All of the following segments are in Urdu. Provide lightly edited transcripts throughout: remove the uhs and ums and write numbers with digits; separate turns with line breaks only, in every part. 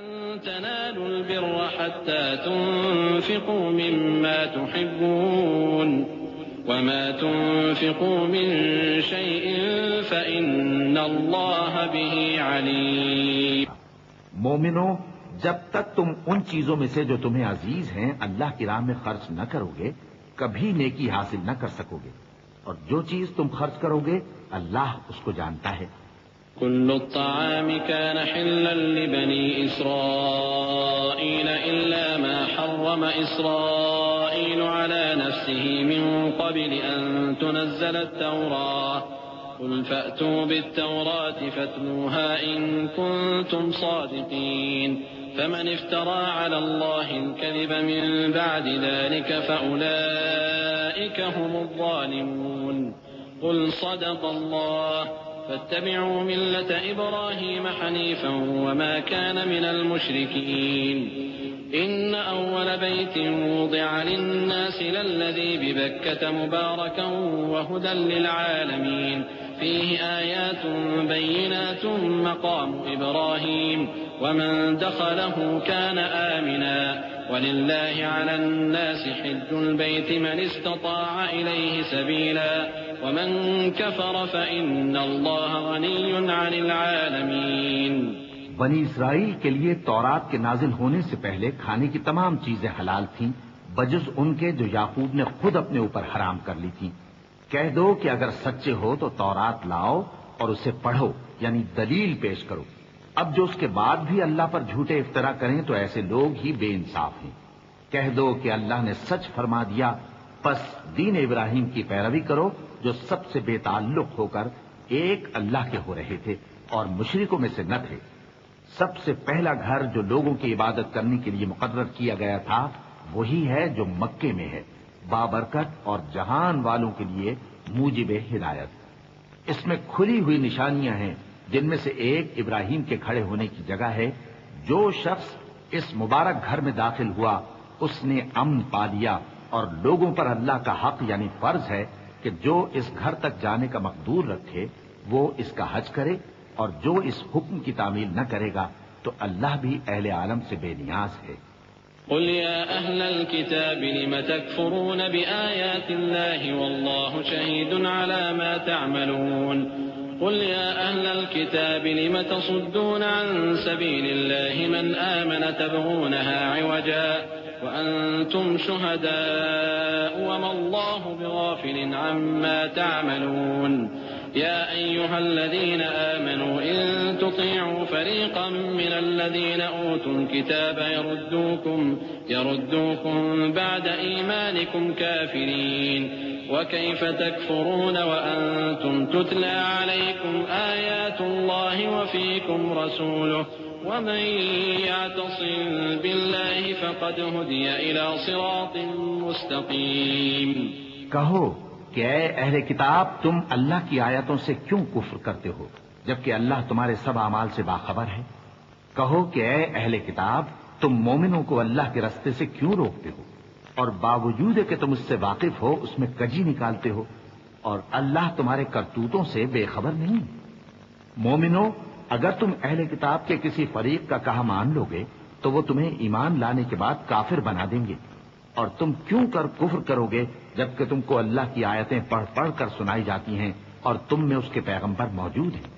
لن تنالوا البر حتى تنفقوا مما تحبون وما تنفقوا من شيء فإن الله به عليم.
مومنوں، جب تک تم ان چیزوں میں سے جو تمہیں عزیز ہیں اللہ کی راہ میں خرچ نہ کرو گے کبھی نیکی حاصل نہ کر سکو گے، اور جو چیز تم خرچ کرو گے اللہ اس کو جانتا ہے.
كل الطعام كان حلا لبني إسرائيل إلا ما حرم إسرائيل على نفسه من قبل أن تنزل التوراة قل فأتوا بالتوراة فاتلوها إن كنتم صادقين فمن افترى على الله الكذب من بعد ذلك فأولئك هم الظالمون. قل صدق الله فاتبعوا ملة إبراهيم حنيفا وما كان من المشركين. إن أول بيت وضع للناس للذي ببكة مباركا وهدى للعالمين فيه آيات بينات مقام إبراهيم ومن دخله كان آمنا ولله على الناس حج البيت من استطاع إليه سبيلا ومن كفر فإن الله غني عن العالمين.
بنی اسرائیل کے لیے تورات کے نازل ہونے سے پہلے کھانے کی تمام چیزیں حلال تھیں بجز ان کے جو یعقوب نے خود اپنے اوپر حرام کر لی تھیں. کہہ دو کہ اگر سچے ہو تو تورات لاؤ اور اسے پڑھو، یعنی دلیل پیش کرو. اب جو اس کے بعد بھی اللہ پر جھوٹے افطرا کریں تو ایسے لوگ ہی بے انصاف ہیں. کہہ دو کہ اللہ نے سچ فرما دیا، پس دین ابراہیم کی پیروی کرو جو سب سے بے تعلق ہو کر ایک اللہ کے ہو رہے تھے اور مشرکوں میں سے نہ تھے. سب سے پہلا گھر جو لوگوں کی عبادت کرنے کے لیے مقرر کیا گیا تھا وہی ہے جو مکے میں ہے، بابرکت اور جہان والوں کے لیے موجب ہدایت. اس میں کھلی ہوئی نشانیاں ہیں جن میں سے ایک ابراہیم کے کھڑے ہونے کی جگہ ہے. جو شخص اس مبارک گھر میں داخل ہوا اس نے امن پا لیا، اور لوگوں پر اللہ کا حق یعنی فرض ہے کہ جو اس گھر تک جانے کا مقدور رکھے وہ اس کا حج کرے، اور جو اس حکم کی تعمیل نہ کرے گا تو اللہ بھی اہل عالم سے بے نیاز ہے.
قل يا أهل الكتاب لم تكفرون بآيات الله والله شهيد على ما تعملون. قل يا أهل الكتاب لم تصدون عن سبيل الله من آمن تبغونها عوجا وأنتم شهداء وما الله بغافل عما تعملون. يا أيها الذين آمنوا إن تطيعوا فريقا من الذين أوتوا الكتاب يردوكم بعد إيمانكم كافرين وكيف تكفرون وأنتم تتلى عليكم آيات الله وفيكم رسوله ومن يعتصم بالله فقد هدي إلى صراط مستقيم.
کہو کہ اے اہل کتاب تم اللہ کی آیتوں سے کیوں کفر کرتے ہو جبکہ اللہ تمہارے سب اعمال سے باخبر ہے. کہو کہ اے اہل کتاب تم مومنوں کو اللہ کے رستے سے کیوں روکتے ہو اور باوجود کہ تم اس سے واقف ہو اس میں کجی نکالتے ہو، اور اللہ تمہارے کرتوتوں سے بے خبر نہیں. مومنوں، اگر تم اہل کتاب کے کسی فریق کا کہا مان لو گے تو وہ تمہیں ایمان لانے کے بعد کافر بنا دیں گے، اور تم کیوں کر کفر کرو گے جبکہ تم کو اللہ کی آیتیں پڑھ پڑھ کر سنائی جاتی ہیں اور تم میں اس کے پیغمبر موجود ہیں.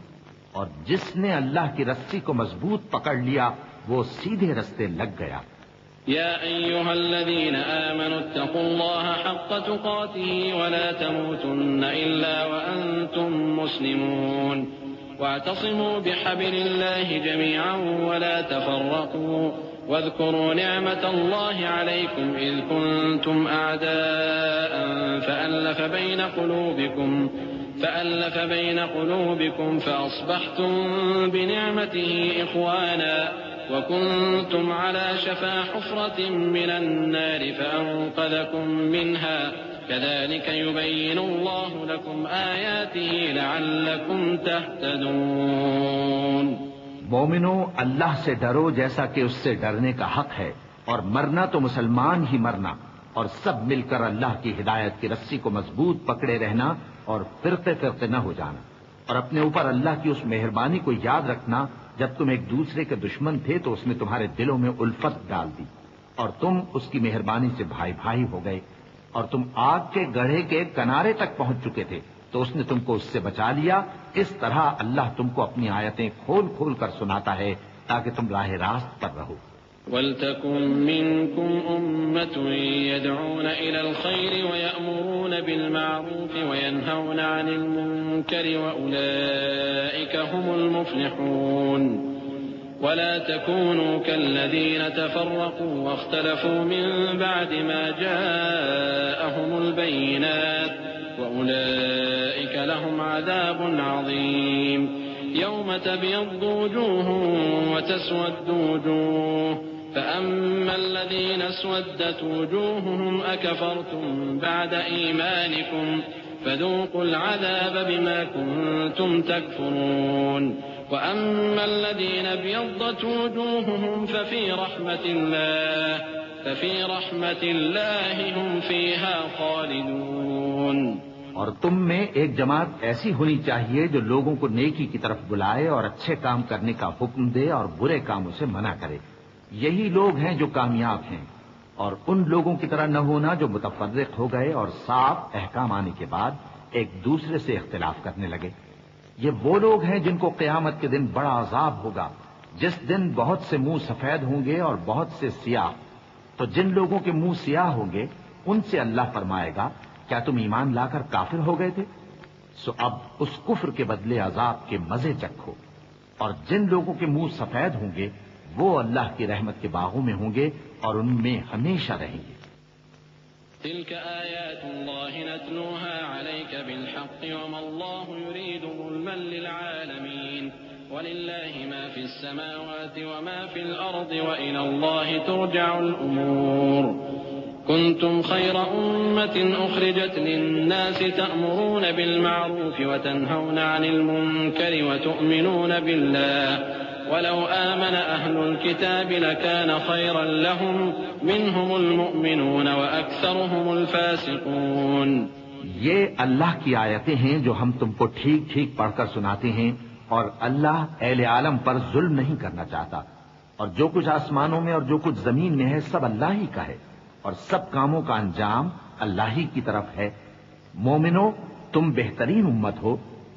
اور جس نے اللہ کی رسی کو مضبوط پکڑ لیا وہ سیدھے رستے لگ گیا.
يا أيها الذين آمنوا اتقوا الله حق تقاته ولا تموتن إلا وأنتم مسلمون واعتصموا بحبل الله جميعا ولا تفرقوا واذكروا نعمة الله عليكم إذ كنتم أعداء فألف بين قلوبكم فأصبحتم بنعمته إخوانا وكنتم على شفا حفرة من النار فأنقذكم منها كذلك يبين الله لكم آياته لعلكم تهتدون.
مومنو، اللہ سے ڈرو جیسا کہ اس سے ڈرنے کا حق ہے، اور مرنا تو مسلمان ہی مرنا، اور سب مل کر اللہ کی ہدایت کی رسی کو مضبوط پکڑے رہنا اور فرقے فرقے نہ ہو جانا، اور اپنے اوپر اللہ کی اس مہربانی کو یاد رکھنا جب تم ایک دوسرے کے دشمن تھے تو اس نے تمہارے دلوں میں الفت ڈال دی اور تم اس کی مہربانی سے بھائی بھائی ہو گئے، اور تم آگ کے گڑھے کے کنارے تک پہنچ چکے تھے تو اس نے تم کو اس سے بچا لیا۔ اس طرح اللہ تم کو اپنی آیتیں کھول کھول کر سناتا ہے تاکہ تم راہ راست پر رہو۔
وَلْتَكُن مِّنكُمْ أُمَّةٌ يَدْعُونَ إِلَى الْخَيْرِ وَيَأْمُرُونَ بِالْمَعْرُوفِ وَيَنْهَوْنَ عَنِ الْمُنكَرِ وَأُولَٰئِكَ هُمُ الْمُفْلِحُونَ وَلَا تَكُونُوا كَالَّذِينَ تَفَرَّقُوا وَاخْتَلَفُوا مِن بَعْدِ مَا جَاءَهُمُ الْبَيِّنَاتُ وَأُولَٰئِكَ لَهُمْ عَذَابٌ عَظِيمٌ يَوْمَ تَبْيَضُّ وُجُوهٌ وَتَسْوَدُّ وُجُوهٌ فَأَمَّا الَّذِينَ اسْوَدَّتْ وُجُوهُهُمْ أَكَفَرْتُمْ بَعْدَ إِيمَانِكُمْ فَذُوقُوا الْعَذَابَ بِمَا كُنتُمْ تَكْفُرُونَ وَأَمَّا الَّذِينَ ابْيَضَّتْ وُجُوهُهُمْ فَفِي رَحْمَةِ اللَّهِ هُمْ فِيهَا خَالِدُونَ۔
اور تم میں ایک جماعت ایسی ہونی چاہیے جو لوگوں کو نیکی کی طرف بلائے اور اچھے کام کرنے کا حکم دے اور برے کاموں سے منع کرے۔ یہی لوگ ہیں جو کامیاب ہیں، اور ان لوگوں کی طرح نہ ہونا جو متفرق ہو گئے اور صاف احکام آنے کے بعد ایک دوسرے سے اختلاف کرنے لگے۔ یہ وہ لوگ ہیں جن کو قیامت کے دن بڑا عذاب ہوگا، جس دن بہت سے منہ سفید ہوں گے اور بہت سے سیاہ۔ تو جن لوگوں کے منہ سیاہ ہوں گے ان سے اللہ فرمائے گا، کیا تم ایمان لا کر کافر ہو گئے تھے؟ سو اب اس کفر کے بدلے عذاب کے مزے چکھو۔ اور جن لوگوں کے منہ سفید ہوں گے وہ اللہ کی رحمت کے باغوں میں ہوں گے اور ان میں ہمیشہ رہیں گے۔
تلك آيات الله نتلوها عليك بالحق وما الله يريد ظلما للعالمين ولله ما في السماوات وما في الأرض وإلى الله ترجع الأمور كنتم خير أمة أخرجت للناس تأمرون بالمعروف وتنهون عن المنكر وتؤمنون بالله ولو آمن أهل الكتاب لكان خيرا لهم منهم المؤمنون وأكثرهم الفاسقون۔
یہ اللہ کی آیتیں ہیں جو ہم تم کو ٹھیک ٹھیک پڑھ کر سناتے ہیں، اور اللہ اہل عالم پر ظلم نہیں کرنا چاہتا، اور جو کچھ آسمانوں میں اور جو کچھ زمین میں ہے سب اللہ ہی کا ہے، اور سب کاموں کا انجام اللہ ہی کی طرف ہے۔ مومنو، تم بہترین امت ہو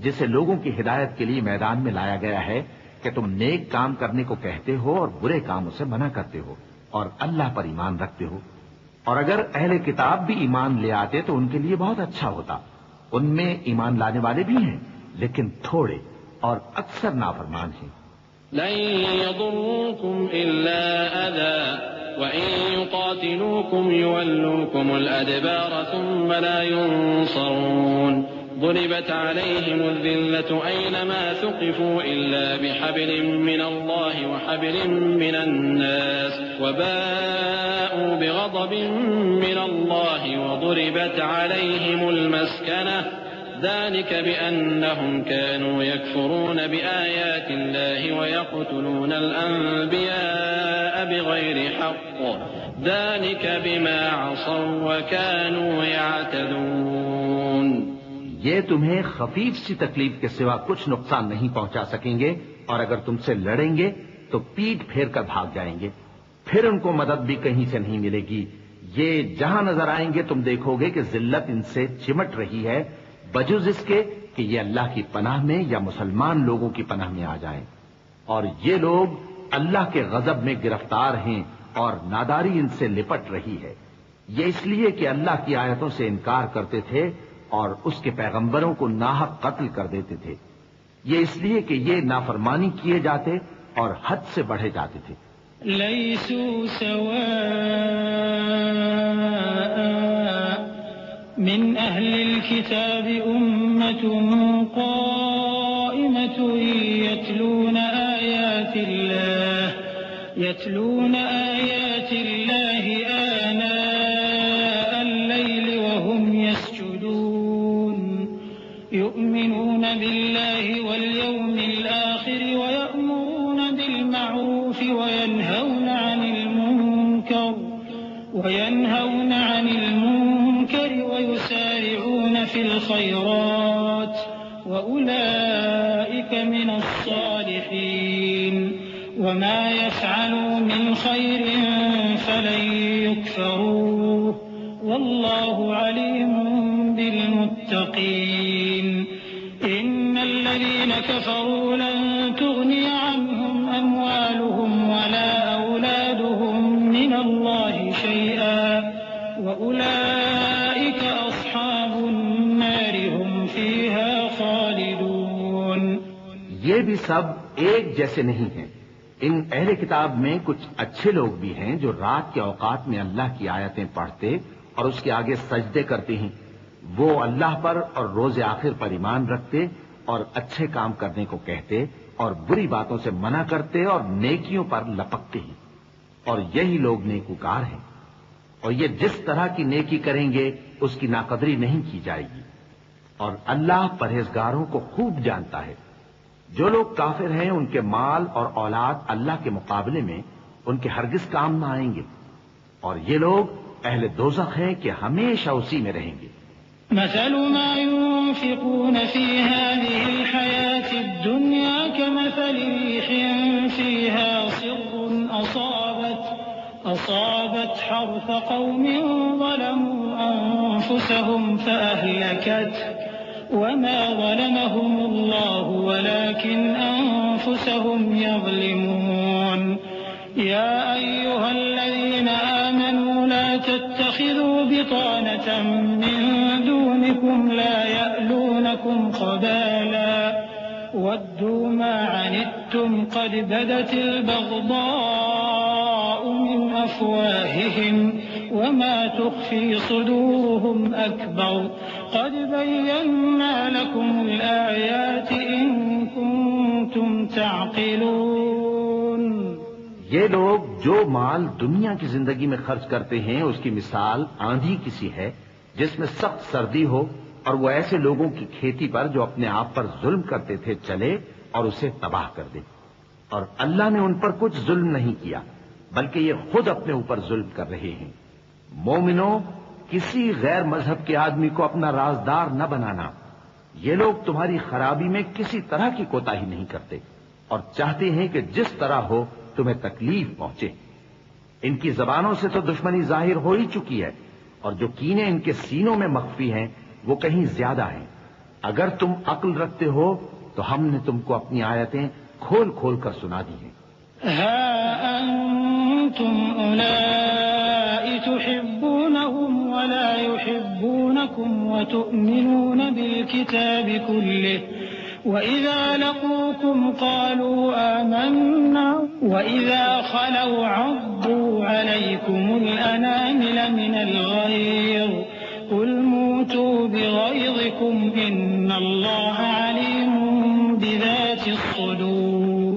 جسے لوگوں کی ہدایت کے لیے میدان میں لایا گیا ہے کہ تم نیک کام کرنے کو کہتے ہو اور برے کاموں سے منع کرتے ہو اور اللہ پر ایمان رکھتے ہو۔ اور اگر اہل کتاب بھی ایمان لے آتے تو ان کے لیے بہت اچھا ہوتا۔ ان میں ایمان لانے والے بھی ہیں لیکن تھوڑے اور اکثر نافرمان ہیں۔
لن يضروكم إلا أذى وإن يقاتلوكم يولوكم الأدبار ثم لا ينصرون ضربت عليهم الذلة أينما ثقفوا إلا بحبل من الله وحبل من الناس وباءوا بغضب من الله وضربت عليهم المسكنة ذلك بأنهم كانوا يكفرون بآيات الله ويقتلون الأنبياء بغير حق ذلك بما عصوا وكانوا يعتدون۔
یہ تمہیں خفیف سی تکلیف کے سوا کچھ نقصان نہیں پہنچا سکیں گے، اور اگر تم سے لڑیں گے تو پیٹ پھیر کر بھاگ جائیں گے، پھر ان کو مدد بھی کہیں سے نہیں ملے گی۔ یہ جہاں نظر آئیں گے تم دیکھو گے کہ ذلت ان سے چمٹ رہی ہے، بجز اس کے کہ یہ اللہ کی پناہ میں یا مسلمان لوگوں کی پناہ میں آ جائیں۔ اور یہ لوگ اللہ کے غضب میں گرفتار ہیں اور ناداری ان سے لپٹ رہی ہے۔ یہ اس لیے کہ اللہ کی آیتوں سے انکار کرتے تھے اور اس کے پیغمبروں کو ناحق قتل کر دیتے تھے۔ یہ اس لیے کہ یہ نافرمانی کیے جاتے اور حد سے بڑھے جاتے تھے۔
لیسوا سواء من اہل الكتاب امة قائمة يتلون آيات الله آناء الليل وهم يسجدون يؤمنون بالله واليوم الآخر ويأمرون بالمعروف وينهون عن المنكر ويسارعون في الخيرات وأولئك من الصالحين وما يفعلوا من خير فلن يكفروه والله عليم بالمتقين إن الذين كفروا لن تغني عنهم أموالهم ولا أولادهم من الله شيئا وأولئك أصحاب النار هم فيها خالدون.
یہ بھی سب ایک جیسے نہیں ہیں. ان اہل کتاب میں کچھ اچھے لوگ بھی ہیں جو رات کے اوقات میں اللہ کی آیتیں پڑھتے اور اس کے آگے سجدے کرتے ہیں. وہ اللہ پر اور روز آخر پر ایمان رکھتے اور اچھے کام کرنے کو کہتے اور بری باتوں سے منع کرتے اور نیکیوں پر لپکتے ہیں. اور یہی لوگ نیکوکار ہیں. اور یہ جس طرح کی نیکی کریں گے اس کی ناقدری نہیں کی جائے گی. اور اللہ پرہیزگاروں کو خوب جانتا ہے. جو لوگ کافر ہیں ان کے مال اور اولاد اللہ کے مقابلے میں ان کے ہرگز کام نہ آئیں گے. اور یہ لوگ اہل دوزخ ہیں کہ ہمیشہ اسی میں رہیں گے.
مثل ما ينفقون في هذه الحياة الدنيا كمثل ريح فيها صر أصابت حرث قوم ظلموا أنفسهم فأهلكته وما ظلمهم الله ولكن أنفسهم يظلمون. يا أيها الذين آمنوا لا تتخذوا بطانة من دونكم لا يألونكم خبالا ودوا ما عنتم قد بدت البغضاء من أفواههم وما تخفي صدورهم أكبر قد بينا لكم الآيات إن كنتم تعقلون.
یہ لوگ جو مال دنیا کی زندگی میں خرچ کرتے ہیں اس کی مثال آندھی کسی ہے جس میں سخت سردی ہو اور وہ ایسے لوگوں کی کھیتی پر جو اپنے آپ پر ظلم کرتے تھے چلے اور اسے تباہ کر دے. اور اللہ نے ان پر کچھ ظلم نہیں کیا بلکہ یہ خود اپنے اوپر ظلم کر رہے ہیں. مومنوں، کسی غیر مذہب کے آدمی کو اپنا رازدار نہ بنانا. یہ لوگ تمہاری خرابی میں کسی طرح کی کوتاہی نہیں کرتے اور چاہتے ہیں کہ جس طرح ہو تمہیں تکلیف پہنچے. ان کی زبانوں سے تو دشمنی ظاہر ہو ہی چکی ہے اور جو کینے ان کے سینوں میں مخفی ہیں وہ کہیں زیادہ ہیں. اگر تم عقل رکھتے ہو تو ہم نے تم کو اپنی آیتیں کھول کھول کر سنا دی ہیں.
ها أنتم أولئك تحبونهم ولا يحبونكم وتؤمنون بالكتاب كله وإذا لقوكم قالوا آمنا وإذا خلوا عضوا عليكم الأنامل من الغيظ قل موتوا بغيظكم إن الله عليم بذات الصدور.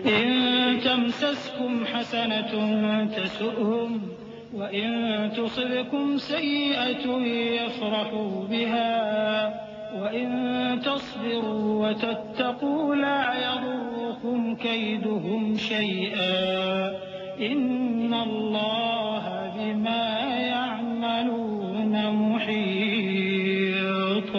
إن تمسسكم حسنة تسؤهم وإن تصبكم سيئة يفرحوا بها وإن تصبروا وتتقوا لا يضركم كيدهم شيئا إن الله بما يعملون محيط.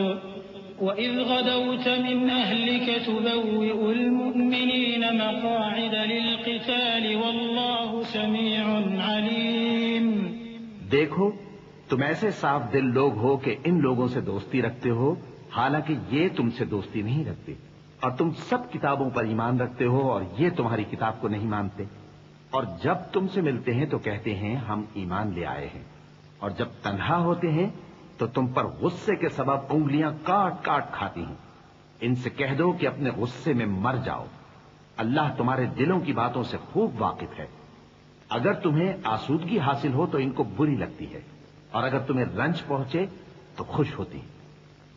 وإذ غدوت من أهلك تبوئ المؤمنين مقاعد للقتال والله سميع عليم.
دیکھو تم ایسے صاف دل لوگ ہو کہ ان لوگوں سے دوستی رکھتے ہو حالانکہ یہ تم سے دوستی نہیں رکھتے اور تم سب کتابوں پر ایمان رکھتے ہو اور یہ تمہاری کتاب کو نہیں مانتے. اور جب تم سے ملتے ہیں تو کہتے ہیں ہم ایمان لے آئے ہیں اور جب تنہا ہوتے ہیں تو تم پر غصے کے سبب انگلیاں کاٹ کاٹ کھاتی ہیں. ان سے کہہ دو کہ اپنے غصے میں مر جاؤ. اللہ تمہارے دلوں کی باتوں سے خوب واقف ہے. اگر تمہیں آسودگی حاصل ہو تو ان کو بری لگتی ہے اور اگر تمہیں رنج پہنچے تو خوش ہوتی ہیں.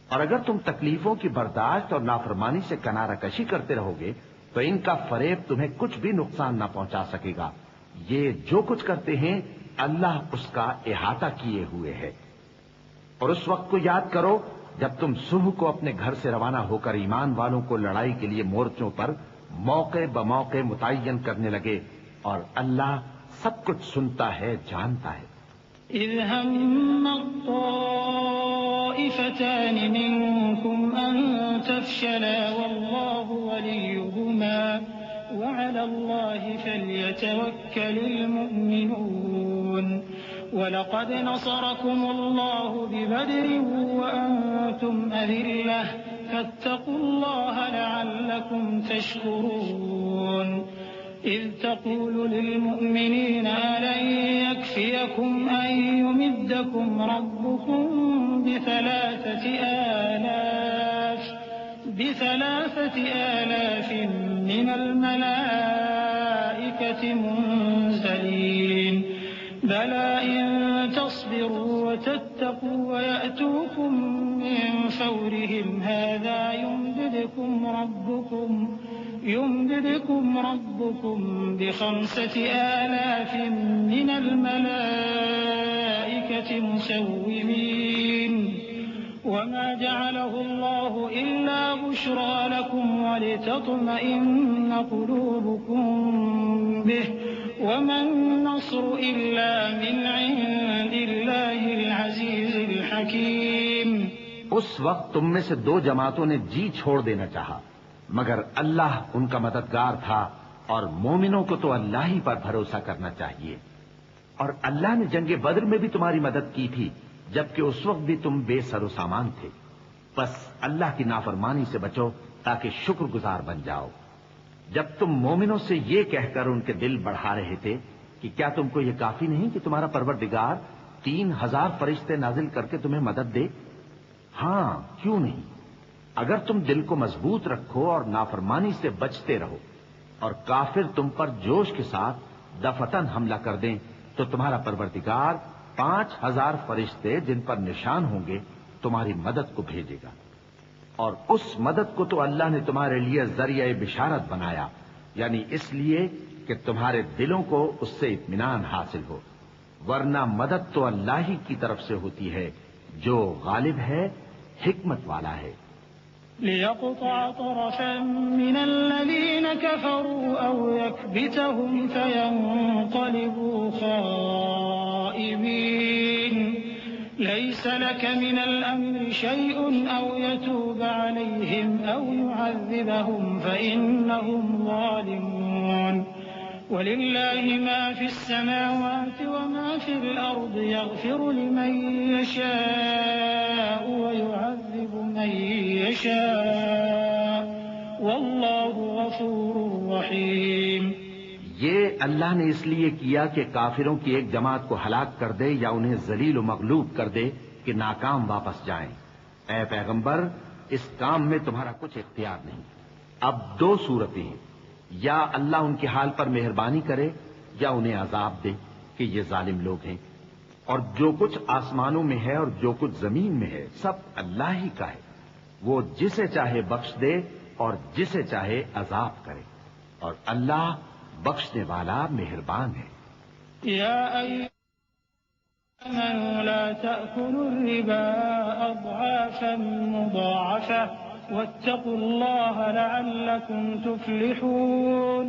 اور اگر تم تکلیفوں کی برداشت اور نافرمانی سے کنارہ کشی کرتے رہو گے تو ان کا فریب تمہیں کچھ بھی نقصان نہ پہنچا سکے گا. یہ جو کچھ کرتے ہیں اللہ اس کا احاطہ کیے ہوئے ہے. اور اس وقت کو یاد کرو جب تم صبح کو اپنے گھر سے روانہ ہو کر ایمان والوں کو لڑائی کے لیے مورچوں پر موقع بموقع متعین کرنے لگے اور اللہ سب کچھ سنتا ہے جانتا ہے.
إذ هم الطائفتان منكم أن تفشلا والله وليهما وعلى الله فليتوكل المؤمنون ولقد نصركم الله ببدر وأنتم أذلة فاتقوا الله لعلكم تشكرون إذ تقول للمؤمنين ألن يكفيكم أن يمدكم ربكم بثلاثة آلاف من الملائكة منزلين بلى إن تصبروا وتتقوا ويأتوكم من فورهم هذا يمددكم ربكم ب5,000 من الملائكة مسومين وما جعله الله إلا بشرى لكم ولتطمئن قلوبكم به وما النصر إلا من عند الله العزيز الحكيم.
اس وقت تم میں سے 2 جماعتوں نے جی چھوڑ دینا چاہا، مگر اللہ ان کا مددگار تھا، اور مومنوں کو تو اللہ ہی پر بھروسہ کرنا چاہیے. اور اللہ نے جنگ بدر میں بھی تمہاری مدد کی تھی، جبکہ اس وقت بھی تم بے سر و سامان تھے. بس اللہ کی نافرمانی سے بچو تاکہ شکر گزار بن جاؤ. جب تم مومنوں سے یہ کہہ کر ان کے دل بڑھا رہے تھے کہ کیا تم کو یہ کافی نہیں کہ تمہارا پروردگار 3,000 فرشتے نازل کر کے تمہیں مدد دے؟ ہاں، کیوں نہیں؟ اگر تم دل کو مضبوط رکھو اور نافرمانی سے بچتے رہو اور کافر تم پر جوش کے ساتھ دفتن حملہ کر دیں تو تمہارا پروردگار 5,000 فرشتے جن پر نشان ہوں گے تمہاری مدد کو بھیجے گا. اور اس مدد کو تو اللہ نے تمہارے لیے ذریعہ بشارت بنایا، یعنی اس لیے کہ تمہارے دلوں کو اس سے اطمینان حاصل ہو، ورنہ مدد تو اللہ ہی کی طرف سے ہوتی ہے جو غالب ہے، حکمت والا ہے.
ليقطع طرفا من الذين كفروا أو يكبتهم فينقلبوا خائبين ليس لك من الأمر شيء أو يتوب عليهم أو يعذبهم فإنهم ظالمون ولله ما في السماوات وما في الأرض يغفر لمن يشاء ويعذب من يشاء والله غفور رحيم.
یہ اللہ نے اس لیے کیا کہ کافروں کی ایک جماعت کو ہلاک کر دے یا انہیں ذلیل و مغلوب کر دے کہ ناکام واپس جائیں. اے پیغمبر، اس کام میں تمہارا کچھ اختیار نہیں. اب 2 صورتیں ہیں، یا اللہ ان کے حال پر مہربانی کرے یا انہیں عذاب دے کہ یہ ظالم لوگ ہیں. اور جو کچھ آسمانوں میں ہے اور جو کچھ زمین میں ہے سب اللہ ہی کا ہے. وہ جسے چاہے بخش دے اور جسے چاہے عذاب کرے، اور اللہ بخشنے والا مہربان ہے.
یا آمنوا لا تأكلوا الربا أضعافا مضاعفة واتقوا الله لعلكم تفلحون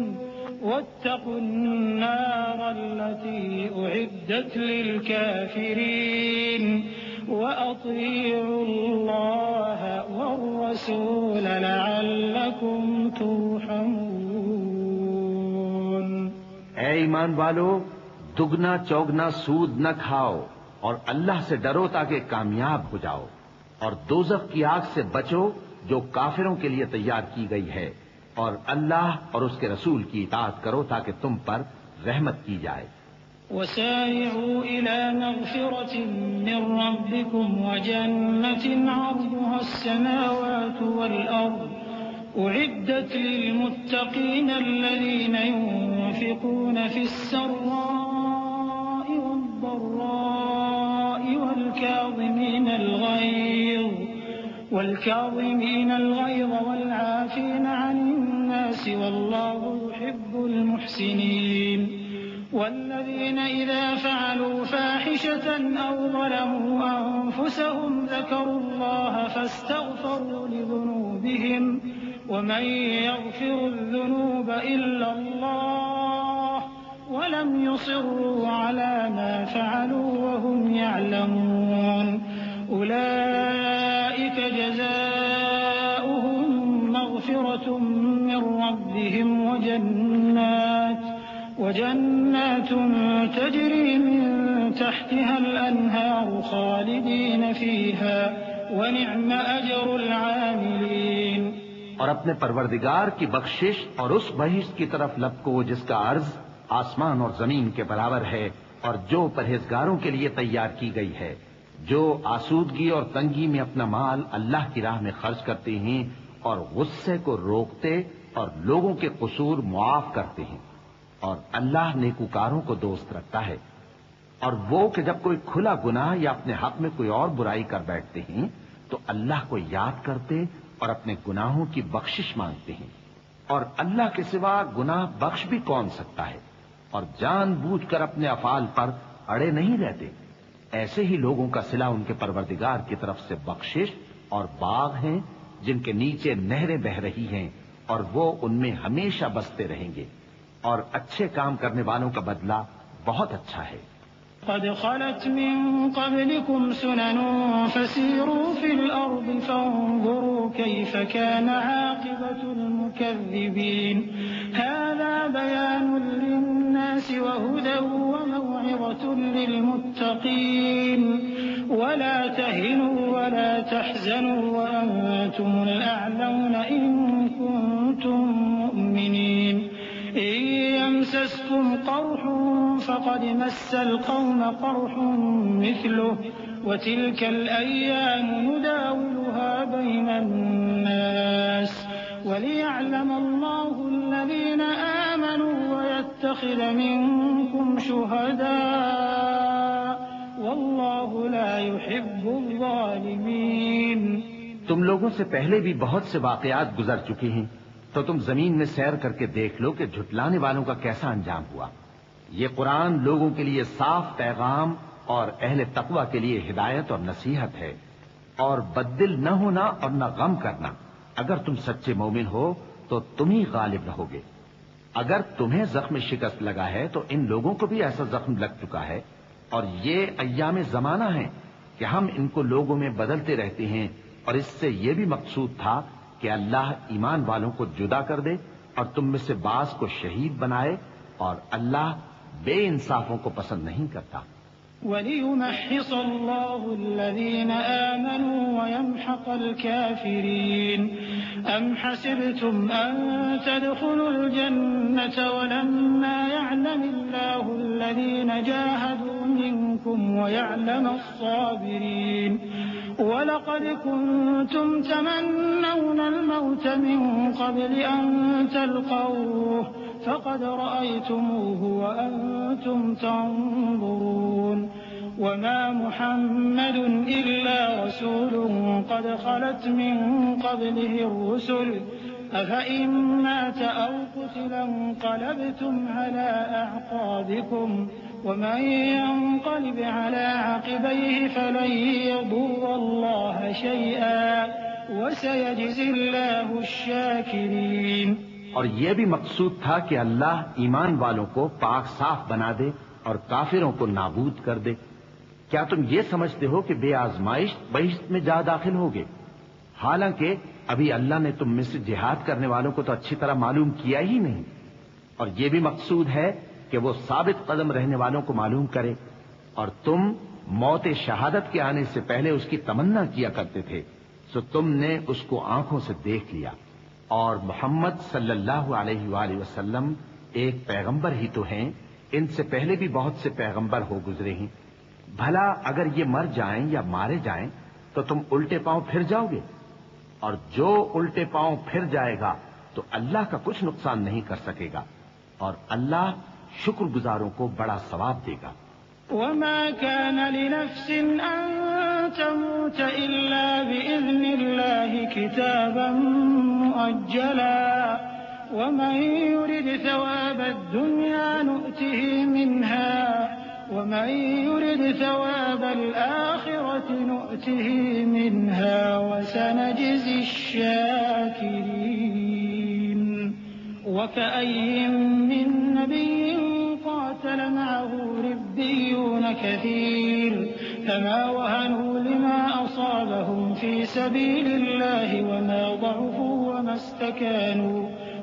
واتقوا النار التي أعدت للكافرين وأطيعوا الله والرسول لعلكم ترحمون.
اے ایمان والو، دگنا چوگنا سود نہ کھاؤ اور اللہ سے ڈرو تاکہ کامیاب ہو جاؤ، اور دوزخ کی آگ سے بچو جو کافروں کے لیے تیار کی گئی ہے، اور اللہ اور اس کے رسول کی اطاعت کرو تاکہ تم پر رحمت کی جائے.
وسارعوا إلى مغفرة من ربكم وجنة عرضها السماوات والأرض أعدت للمتقين الذين ينفقون في السراء والضراء والكاظمين الغيظ والعافين عن الناس والله يحب المحسنين. والذين إذا فعلوا فاحشة أو ظلموا أنفسهم ذكروا الله فاستغفروا لذنوبهم ومن يغفر الذنوب إلا الله ولم يصروا على ما فعلوا وهم يعلمون. أولئك جزاؤهم مغفرة من ربهم فيهم وجنات تجري من تحتها الأنهار خالدين فيها وَنِعْمَ أَجْرُ الْعَامِلِينَ۔
اور اپنے پروردگار کی بخشش اور اس بہشت کی طرف لپکو جس کا عرض آسمان اور زمین کے برابر ہے، اور جو پرہیزگاروں کے لیے تیار کی گئی ہے، جو آسودگی اور تنگی میں اپنا مال اللہ کی راہ میں خرچ کرتے ہیں اور غصے کو روکتے اور لوگوں کے قصور معاف کرتے ہیں، اور اللہ نیکوکاروں کو دوست رکھتا ہے۔ اور وہ کہ جب کوئی کھلا گناہ یا اپنے حق میں کوئی اور برائی کر بیٹھتے ہیں تو اللہ کو یاد کرتے اور اپنے گناہوں کی بخشش مانگتے ہیں، اور اللہ کے سوا گناہ بخش بھی کون سکتا ہے، اور جان بوجھ کر اپنے افعال پر اڑے نہیں رہتے۔ ایسے ہی لوگوں کا صلہ ان کے پروردگار کی طرف سے بخشش اور باغ ہیں جن کے نیچے نہریں بہ رہی ہیں، اور وہ ان میں ہمیشہ بستے رہیں گے، اور اچھے کام کرنے والوں کا بدلہ بہت اچھا ہے۔
قد خلت من قبلكم سنن فسيروا في الأرض فانظروا كيف كان عاقبة المكذبين هذا بيان للناس وهدى وموعظة للمتقين ولا تهنوا ولا تحزنوا وأنتم الأعلون إن كنتم مؤمنين إن يمسسكم قرح فقد مس القوم قرح مثله وتلك الأيام نداولها بين الناس وليعلم الله الذين آمنوا ويتخذ منكم شهداء والله لا يحب الظالمين۔
تم لوگوں سے پہلے بھی بہت سے واقعات گزر چکے ہیں، تو تم زمین میں سیر کر کے دیکھ لو کہ جھٹلانے والوں کا کیسا انجام ہوا۔ یہ قرآن لوگوں کے لیے صاف پیغام اور اہل تقوی کے لیے ہدایت اور نصیحت ہے، اور بددل نہ ہونا اور نہ غم کرنا۔ اگر تم سچے مومن ہو تو تم ہی غالب رہو گے۔ اگر تمہیں زخم شکست لگا ہے تو ان لوگوں کو بھی ایسا زخم لگ چکا ہے، اور یہ ایام زمانہ ہیں کہ ہم ان کو لوگوں میں بدلتے رہتے ہیں، اور اس سے یہ بھی مقصود تھا کہ اللہ ایمان والوں کو جدا کر دے اور تم میں سے بعض کو شہید بنائے، اور اللہ بے انصافوں کو پسند نہیں کرتا۔
وَلِيُمَحِّصَ اللَّهُ الَّذِينَ آمَنُوا وَيَمْحَقَ الْكَافِرِينَ أَمْ حَسِبْتُمْ أَن تَدْخُلُوا الْجَنَّةَ وَلَمَّا يَعْلَمِ اللَّهُ الَّذِينَ جَاهَدُوا مِنكُمْ وَيَعْلَمَ الصَّابِرِينَ وَلَقَدْ كُنتُمْ تَمَنَّوْنَ الْمَوْتَ مِن قَبْلِ أَن تَلْقَوْهُ فقد رأيتموه وأنتم تنظرون وما محمد إلا رسول قد خلت من قبله الرسل أفإن مات أو قتل انقلبتم على أعقابكم ومن ينقلب على عقبيه فلن يضر الله شيئا وسيجزي الله الشاكرين۔
اور یہ بھی مقصود تھا کہ اللہ ایمان والوں کو پاک صاف بنا دے اور کافروں کو نابود کر دے۔ کیا تم یہ سمجھتے ہو کہ بے آزمائش بہشت میں جا داخل ہوگے؟ حالانکہ ابھی اللہ نے تم میں سے جہاد کرنے والوں کو تو اچھی طرح معلوم کیا ہی نہیں، اور یہ بھی مقصود ہے کہ وہ ثابت قدم رہنے والوں کو معلوم کرے، اور تم موت شہادت کے آنے سے پہلے اس کی تمنا کیا کرتے تھے، سو تم نے اس کو آنکھوں سے دیکھ لیا۔ اور محمد صلی اللہ علیہ وآلہ وسلم ایک پیغمبر ہی تو ہیں، ان سے پہلے بھی بہت سے پیغمبر ہو گزرے ہیں۔ بھلا اگر یہ مر جائیں یا مارے جائیں تو تم الٹے پاؤں پھر جاؤ گے؟ اور جو الٹے پاؤں پھر جائے گا تو اللہ کا کچھ نقصان نہیں کر سکے گا، اور اللہ شکر گزاروں کو بڑا ثواب دے گا۔
وما كان لنفس أن تموت إلا بإذن الله كتابا مؤجلا ومن يرد ثواب الدنيا نؤته منها ومن يرد ثواب الآخرة نؤته منها وسنجزي الشاكرين۔ وكأي من نبي قاتل معه ربيون كثير فما وهنوا لما أصابهم في سبيل الله وما ضعفوا وما استكانوا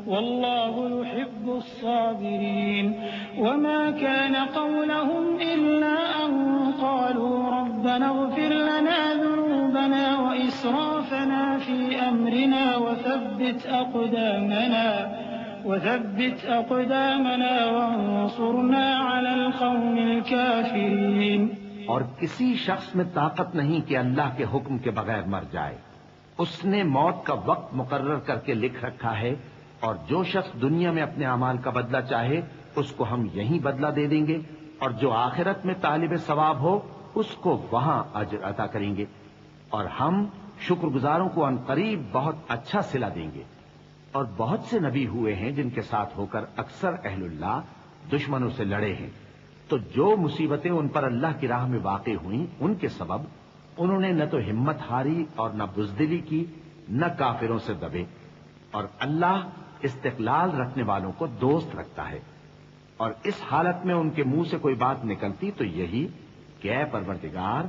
والله يحب الصابرين وما كان قولهم إلا أن قالوا ربنا اغفر لنا ذنوبنا وإسرافنا في أمرنا وثبت أقدامنا وانصرنا على القوم الكافرين.
اور کسی شخص میں طاقت نہیں کہ اللہ کے حکم کے بغیر مر جائے. اس نے موت کا وقت مقرر کر کے لکھ رکھا ہے، اور جو شخص دنیا میں اپنے اعمال کا بدلہ چاہے اس کو ہم یہیں بدلہ دے دیں گے، اور جو آخرت میں طالب ثواب ہو اس کو وہاں اجر عطا کریں گے، اور ہم شکر گزاروں کو عنقریب بہت اچھا صلہ دیں گے. اور بہت سے نبی ہوئے ہیں جن کے ساتھ ہو کر اکثر اہل اللہ دشمنوں سے لڑے ہیں، تو جو مصیبتیں ان پر اللہ کی راہ میں واقع ہوئیں ان کے سبب انہوں نے نہ تو ہمت ہاری اور نہ بزدلی کی، نہ کافروں سے دبے. اور اللہ استقلال رکھنے والوں کو دوست رکھتا ہے. اور اس حالت میں ان کے منہ سے کوئی بات نکلتی تو یہی کہ اے پروردگار،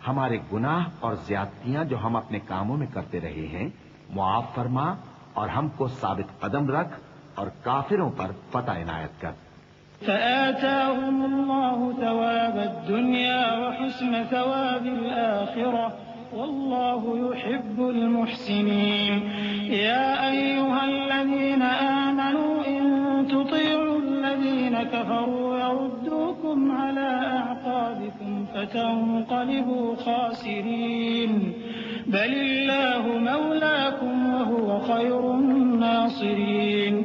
ہمارے گناہ اور زیادتیاں جو ہم اپنے کاموں میں کرتے رہے ہیں معاف فرما، اور ہم کو ثابت قدم رکھ، اور کافروں پر فتح عنایت کر.
فآتاهم الله ثواب الدنيا وحسن ثواب الآخرة والله يحب المحسنين. يا أيها الذين آمنوا إن تطيعوا الذين كفروا يردوكم على أعقابكم فتنقلبوا خاسرين. بل الله مولاكم وهو خير الناصرين.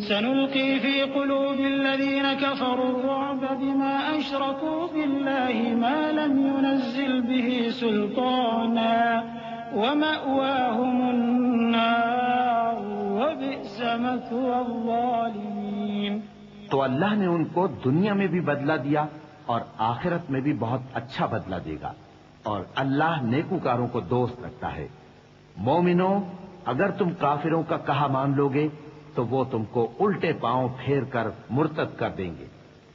سنلقي في قلوب الذين كفروا الرعب بما أشركوا بالله ما لم ينزل به سلطانا ومأواهم النار وبئس مثوى الظالمين.
تو اللہ نے ان کو دنیا میں بھی بدلہ دیا اور آخرت میں بھی بہت اچھا بدلہ دے گا، اور اللہ نیکوکاروں کو دوست رکھتا ہے. مومنوں، اگر تم کافروں کا کہا مان لوگے تو وہ تم کو الٹے پاؤں پھیر کر مرتد کر دیں گے،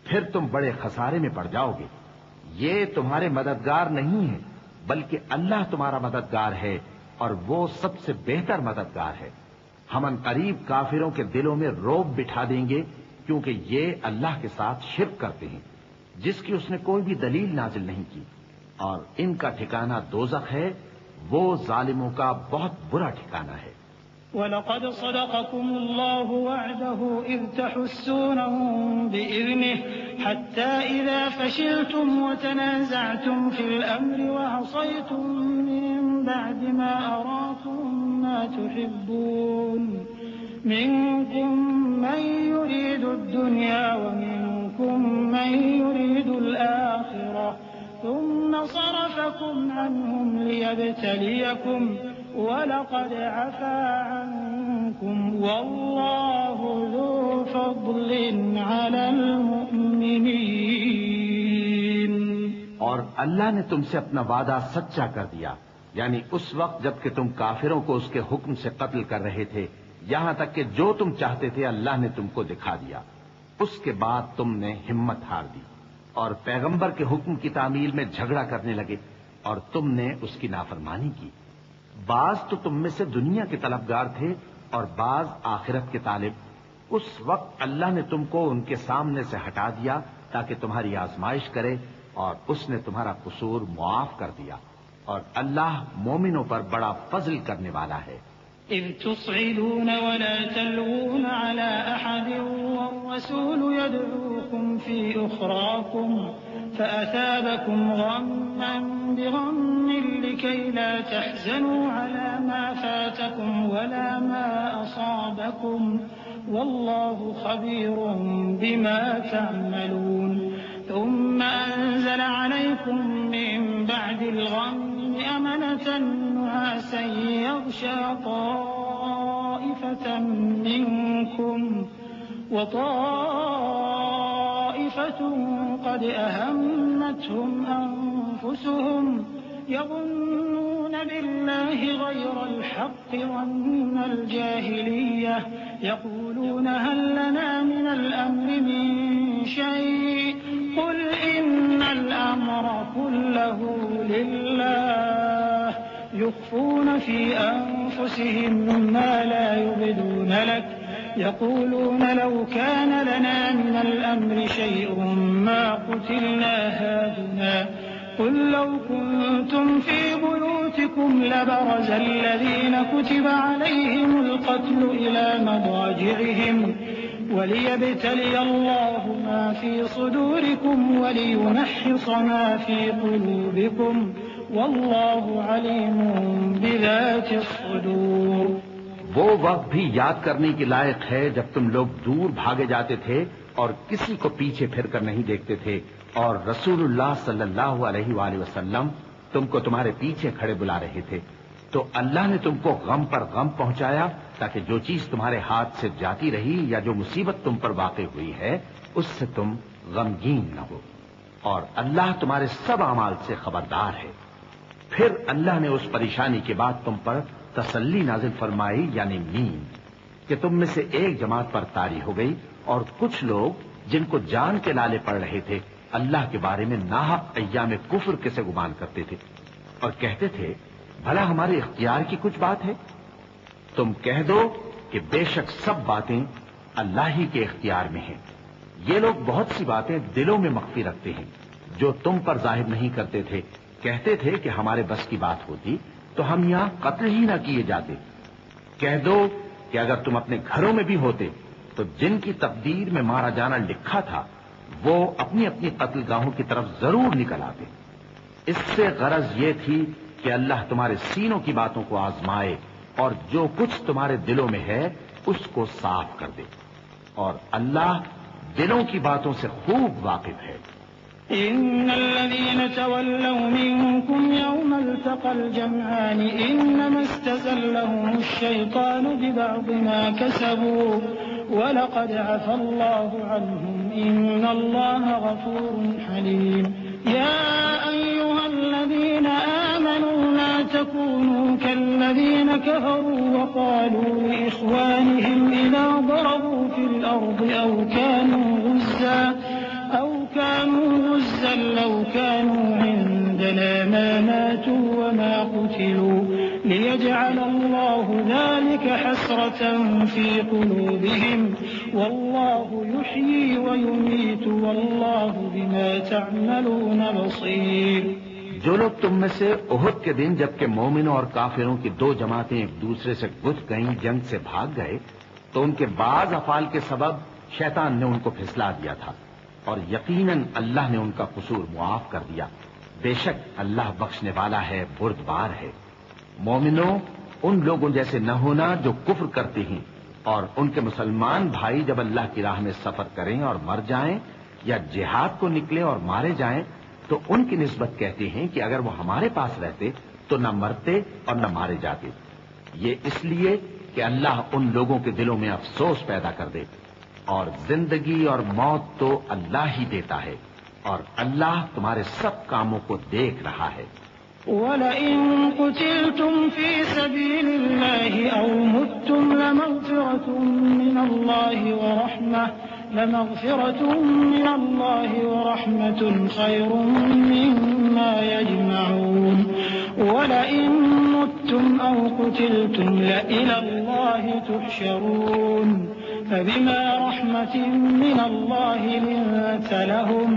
پھر تم بڑے خسارے میں پڑ جاؤ گے. یہ تمہارے مددگار نہیں ہیں بلکہ اللہ تمہارا مددگار ہے، اور وہ سب سے بہتر مددگار ہے. ہم عنقریب کافروں کے دلوں میں رعب بٹھا دیں گے، کیونکہ یہ اللہ کے ساتھ شرک کرتے ہیں جس کی اس نے کوئی بھی دلیل نازل نہیں کی، اور ان کا ٹھکانہ دوزخ ہے، وہ ظالموں کا بہت برا ٹھکانہ ہے.
وَلَقَدْ صَدَقَكُمُ اللَّهُ وَعْدَهُ إِذْ تَحُسُّونَهُم بِإِذْنِهِ حَتَّى إِذَا فَشِلْتُمْ وَتَنَازَعْتُمْ فِي الْأَمْرِ وَعَصَيْتُم مِّن بَعْدِ مَا أَرَاكُم مَّا تُحِبُّونَ مِنكُم مَّن يُرِيدُ الدُّنْيَا وَمِنكُم مَّن يُرِيدُ الْآخِرَةَ ثُمَّ صَرَفَكُمْ عَنْهُمْ لِيَبْتَلِيَكُمْ وَلَقَدْ عَفَا عَنكُمْ وَاللَّهُ ذُو فَضْلٍ عَلَى الْمُؤْمِنِينَ.
اور اللہ نے تم سے اپنا وعدہ سچا کر دیا، یعنی اس وقت جب کہ تم کافروں کو اس کے حکم سے قتل کر رہے تھے، یہاں تک کہ جو تم چاہتے تھے اللہ نے تم کو دکھا دیا. اس کے بعد تم نے ہمت ہار دی اور پیغمبر کے حکم کی تعمیل میں جھگڑا کرنے لگے، اور تم نے اس کی نافرمانی کی. بعض تو تم میں سے دنیا کے طلبگار تھے اور بعض آخرت کے طالب. اس وقت اللہ نے تم کو ان کے سامنے سے ہٹا دیا تاکہ تمہاری آزمائش کرے، اور اس نے تمہارا قصور معاف کر دیا، اور اللہ مومنوں پر بڑا فضل کرنے والا ہے.
إذ تصعدون ولا تلوون على أحد والرسول يدعوكم في أخراكم فأثابكم غما بغم لكي لا تحزنوا على ما فاتكم ولا ما أصابكم والله خبير بما تعملون. ثم أنزل عليكم من بعد الغم أمنة نعاسا يغشى طائفة منكم وطائفة قد أهمتهم أنفسهم يظنون بالله غير الحق ظن الجاهلية يقولون هل لنا من الأمر من شيء قل إن الأمر كله لله يخفون في أنفسهم ما لا يبدون لك يقولون لو كان لنا من الأمر شيء ما قتلنا هاهنا قل لو كنتم في بيوتكم لبرز الذين كتب عليهم القتل إلى مضاجعهم وليبتلي الله ما في صدوركم وليمحص ما في قلوبكم والله عليم بذات الصدور.
وہ وقت بھی یاد کرنے کے لائق ہے جب تم لوگ دور بھاگے جاتے تھے اور کسی کو پیچھے پھر کر نہیں دیکھتے تھے اور رسول اللہ صلی اللہ علیہ وآلہ وسلم تم کو تمہارے پیچھے کھڑے بلا رہے تھے تو اللہ نے تم کو غم پر غم پہنچایا تاکہ جو چیز تمہارے ہاتھ سے جاتی رہی یا جو مصیبت تم پر واقع ہوئی ہے اس سے تم غمگین نہ ہو اور اللہ تمہارے سب اعمال سے خبردار ہے. پھر اللہ نے اس پریشانی کے بعد تم پر تسلی نازل فرمائی یعنی نیند کہ تم میں سے ایک جماعت پر طاری ہو گئی اور کچھ لوگ جن کو جان کے لالے پڑ رہے تھے اللہ کے بارے میں ناحق ایام کفر کے سے گمان کرتے تھے اور کہتے تھے بھلا ہمارے اختیار کی کچھ بات ہے. تم کہہ دو کہ بے شک سب باتیں اللہ ہی کے اختیار میں ہیں. یہ لوگ بہت سی باتیں دلوں میں مخفی رکھتے ہیں جو تم پر ظاہر نہیں کرتے تھے. کہتے تھے کہ ہمارے بس کی بات ہوتی تو ہم یہاں قتل ہی نہ کیے جاتے. کہہ دو کہ اگر تم اپنے گھروں میں بھی ہوتے تو جن کی تقدیر میں مارا جانا لکھا تھا وہ اپنی اپنی قتل گاہوں کی طرف ضرور نکل آتے. اس سے غرض یہ تھی کہ اللہ تمہارے سینوں کی باتوں کو آزمائے اور جو کچھ تمہارے دلوں میں ہے اس کو صاف کر دے اور اللہ دلوں کی باتوں سے خوب واقف ہے.
إن الذين تولوا منكم يوم التقى الجمعان إنما استزلهم الشيطان ببعض ما كسبوا ولقد عفى الله عنهم إن الله غفور حليم. يا أيها الذين آمنوا لا تكونوا كالذين كفروا وقالوا لإخوانهم إذا ضربوا في الأرض أو كانوا غزا لو كانوا عندنا ما ماتوا وما قتلوا ليجعل الله ذلك حسرة في قلوبهم والله يحيي ويميت والله بما تعملون بصير.
جو لوگ تم میں سے احد کے دن جبکہ مومنوں اور کافروں کی دو جماعتیں ایک دوسرے سے گت گئیں جنگ سے بھاگ گئے تو ان کے بعض افعال کے سبب شیطان نے ان کو پھسلا دیا تھا اور یقیناً اللہ نے ان کا قصور معاف کر دیا. بے شک اللہ بخشنے والا ہے بردبار ہے. مومنوں ان لوگوں جیسے نہ ہونا جو کفر کرتے ہیں اور ان کے مسلمان بھائی جب اللہ کی راہ میں سفر کریں اور مر جائیں یا جہاد کو نکلے اور مارے جائیں تو ان کی نسبت کہتے ہیں کہ اگر وہ ہمارے پاس رہتے تو نہ مرتے اور نہ مارے جاتے. یہ اس لیے کہ اللہ ان لوگوں کے دلوں میں افسوس پیدا کر دے اور زندگی اور موت تو اللہ ہی دیتا ہے اور اللہ تمہارے سب کاموں کو دیکھ رہا ہے.
وَلَئِن قُتِلْتُمْ فِي سَبِيلِ اللَّهِ أَوْ مُتُّمْ لَمَغْفِرَةٌ مِّنَ اللَّهِ وَرَحْمَةٌ خَيْرٌ مِّمَّا يَجْمَعُونَ. وَلَئِن مُتُّمْ أَوْ قُتِلْتُمْ لَإِلَى اللَّهِ تُحْشَرُونَ. فبما رحمة من الله لنت لهم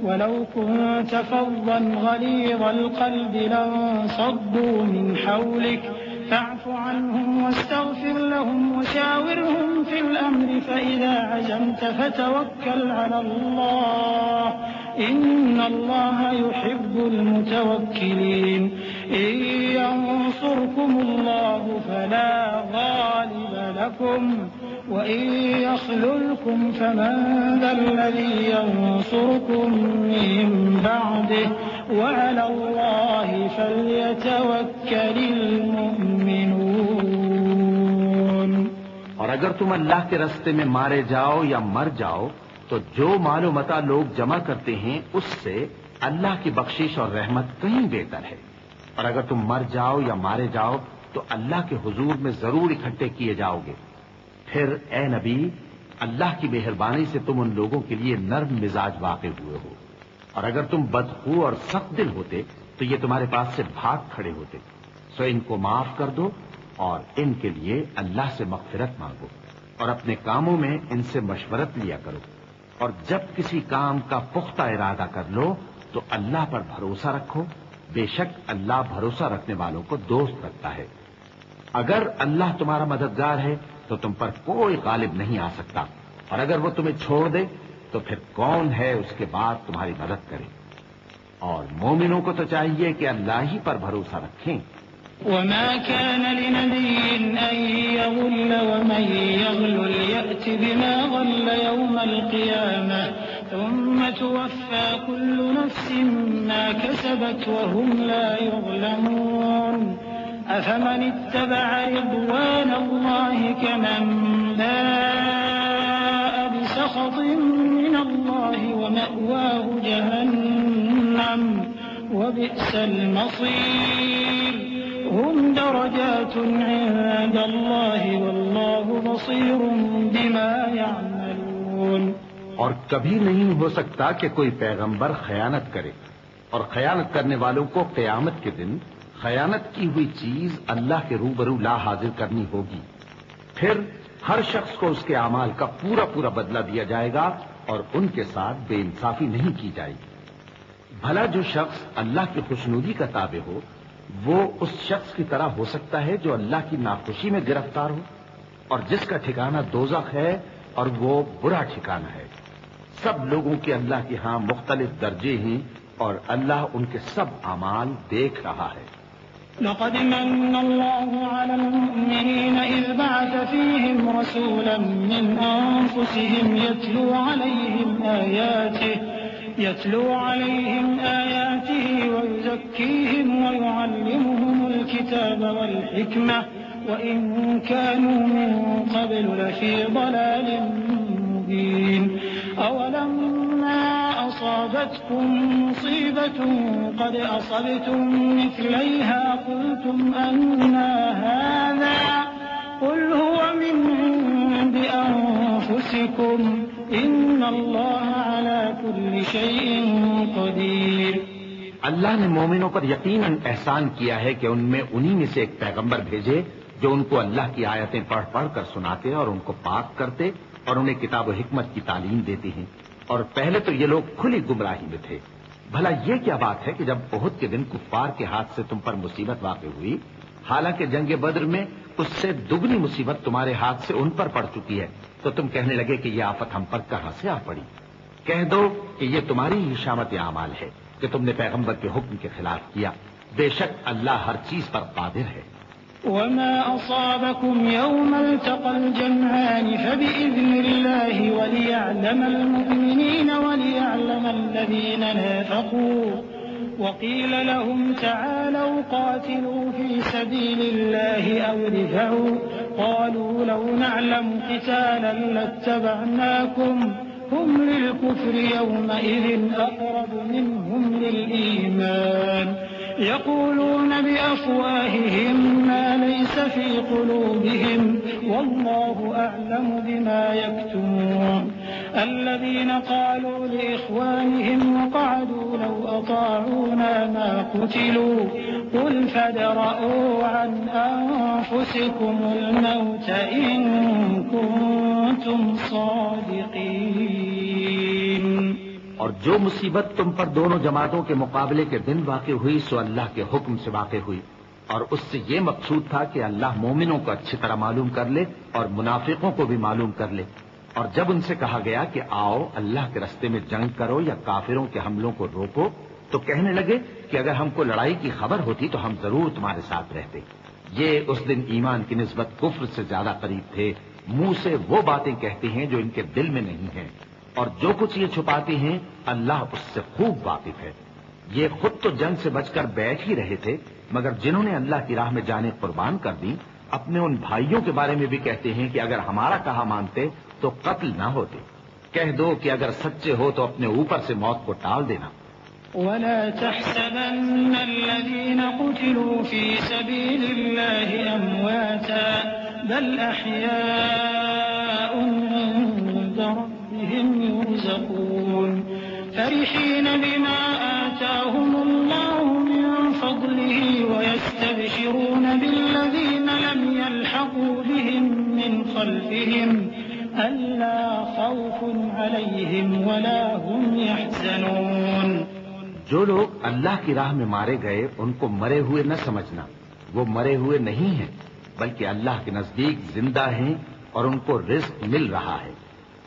ولو كنت فظا غليظ القلب لانفضوا من حولك فاعف عنهم واستغفر لهم وشاورهم في الأمر فإذا عزمت فتوكل على الله إن الله يحب المتوكلين. إن ينصركم الله فلا غالب لكم وإن يخذلكم فمن ذا الذي ينصركم من بعده وعلى الله فليتوكل المؤمنون.
اور اگر تم اللہ کے راستے میں مارے جاؤ یا مر جاؤ تو جو مال و متاع لوگ جمع کرتے ہیں اس سے اللہ کی بخشش اور رحمت کہیں بہتر ہے. اور اگر تم مر جاؤ یا مارے جاؤ تو اللہ کے حضور میں ضرور اکٹھے کیے جاؤ گے. پھر اے نبی اللہ کی مہربانی سے تم ان لوگوں کے لیے نرم مزاج واقع ہوئے ہو اور اگر تم بدخو اور سخت دل ہوتے تو یہ تمہارے پاس سے بھاگ کھڑے ہوتے. سو ان کو معاف کر دو اور ان کے لیے اللہ سے مغفرت مانگو. اور اپنے کاموں میں ان سے مشورت لیا کرو، اور جب کسی کام کا پختہ ارادہ کر لو تو اللہ پر بھروسہ رکھو، بے شک اللہ بھروسہ رکھنے والوں کو دوست رکھتا ہے۔ اگر اللہ تمہارا مددگار ہے تو تم پر کوئی غالب نہیں آ سکتا، اور اگر وہ تمہیں چھوڑ دے تو پھر کون ہے اس کے بعد تمہاری مدد کرے؟ اور مومنوں کو تو چاہیے کہ اللہ ہی پر بھروسہ رکھیں۔
وما كان لنبي أن يغل ومن يغل يأت بما غل يوم القيامة ثم توفى كل نفس ما كسبت وهم لا يظلمون أفمن اتبع رضوان الله كمن باء بسخط من الله ومأواه جهنم وبئس المصير هم درجات عند الله والله بصير بما يعملون۔
اور کبھی نہیں ہو سکتا کہ کوئی پیغمبر خیانت کرے، اور خیانت کرنے والوں کو قیامت کے دن خیانت کی ہوئی چیز اللہ کے روبرو لا حاضر کرنی ہوگی، پھر ہر شخص کو اس کے اعمال کا پورا پورا بدلہ دیا جائے گا اور ان کے ساتھ بے انصافی نہیں کی جائے گی۔ بھلا جو شخص اللہ کی خوشنودی کا تابع ہو وہ اس شخص کی طرح ہو سکتا ہے جو اللہ کی ناخوشی میں گرفتار ہو، اور جس کا ٹھکانہ دوزخ ہے اور وہ برا ٹھکانہ ہے۔ سب لوگوں کے اللہ کے ہاں مختلف درجے ہیں اور اللہ ان کے سب اعمال دیکھ رہا ہے۔
لقد من الله على المؤمنين إذ بعث فيهم رسولا من أنفسهم يتلو عليهم آياته ويزكيهم ويعلمهم الكتاب والحكمة وإن كانوا من قبل لفي ضلال مبين أولما أصابتكم مصيبة قد أصبتم مثليها قلتم أنى هذا قل هو من عند أنفسكم إن الله على كل شيء قدير۔
اللہ نے مومنوں پر یقیناً احسان کیا ہے کہ ان میں انہی میں سے ایک پیغمبر بھیجے جو ان کو اللہ کی آیتیں پڑھ پڑھ کر سناتے اور ان کو پاک کرتے اور انہیں کتاب و حکمت کی تعلیم دیتے ہیں، اور پہلے تو یہ لوگ کھلی گمراہی میں تھے۔ بھلا یہ کیا بات ہے کہ جب احد کے دن کفار کے ہاتھ سے تم پر مصیبت واقع ہوئی، حالانکہ جنگ بدر میں اس سے دگنی مصیبت تمہارے ہاتھ سے ان پر پڑ چکی ہے، تو تم کہنے لگے کہ یہ آفت ہم پر کہاں سے آ پڑی؟ کہہ دو کہ یہ تمہاری ہی شامت اعمال ہے کہ تم نے پیغمبر کے حکم کے خلاف کیا، بے شک اللہ ہر چیز پر قادر ہے۔
وما أصابكم يوم التقى الجمعان فبإذن الله وليعلم المؤمنين وليعلم الذين نافقوا وقيل لهم تعالوا قاتلوا في سبيل الله أو ادفعوا قالوا لو نعلم قتالا لاتبعناكم هم للكفر يومئذ أقرب منهم للإيمان يقولون بأفواههم ما ليس في قلوبهم والله أعلم بما يكتمون الذين قالوا لإخوانهم وقعدوا لو أطاعونا ما قتلوا قل فادرءوا عن أنفسكم الموت إن كنتم صادقين۔
اور جو مصیبت تم پر دونوں جماعتوں کے مقابلے کے دن واقع ہوئی سو اللہ کے حکم سے واقع ہوئی، اور اس سے یہ مقصود تھا کہ اللہ مومنوں کو اچھی طرح معلوم کر لے اور منافقوں کو بھی معلوم کر لے۔ اور جب ان سے کہا گیا کہ آؤ اللہ کے رستے میں جنگ کرو یا کافروں کے حملوں کو روکو، تو کہنے لگے کہ اگر ہم کو لڑائی کی خبر ہوتی تو ہم ضرور تمہارے ساتھ رہتے۔ یہ اس دن ایمان کی نسبت کفر سے زیادہ قریب تھے، منہ سے وہ باتیں کہتے ہیں جو ان کے دل میں نہیں ہیں، اور جو کچھ یہ چھپاتے ہیں اللہ اس سے خوب واقف ہے۔ یہ خود تو جنگ سے بچ کر بیٹھ ہی رہے تھے، مگر جنہوں نے اللہ کی راہ میں جانیں قربان کر دی اپنے ان بھائیوں کے بارے میں بھی کہتے ہیں کہ اگر ہمارا کہا مانتے تو قتل نہ ہوتے۔ کہہ دو کہ اگر سچے ہو تو اپنے اوپر سے موت کو ٹال دینا۔
ولا تحسبن الذين قتلوا في سبيل الله أمواتا بل أحياء عند ربهم يرزقون فرحين بما آتاهم الله من فضله ويستبشرون بالذين لم يلحقوا بهم من من خلفهم ألا خوف عليهم ولا هم يحزنون.
جو لوگ اللہ کی راہ میں مارے گئے ان کو مرے ہوئے نہ سمجھنا، وہ مرے ہوئے نہیں ہیں بلکہ اللہ کے نزدیک زندہ ہیں اور ان کو رزق مل رہا ہے.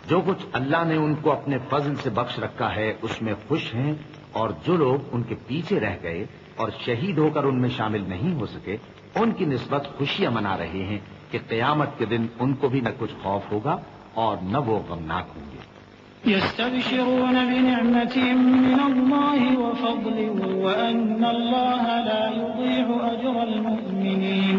جو کچھ اللہ نے ان کو اپنے فضل سے بخش رکھا ہے اس میں خوش ہیں، اور جو لوگ ان کے پیچھے رہ گئے اور شہید ہو کر ان میں شامل نہیں ہو سکے ان کی نسبت خوشیاں منا رہے ہیں کہ قیامت کے دن ان کو بھی نہ کچھ خوف ہوگا اور نہ وہ غمناک ہوں گے.
يستبشرون بنعمة من الله وفضل وأن الله لا يضيع أجر المؤمنين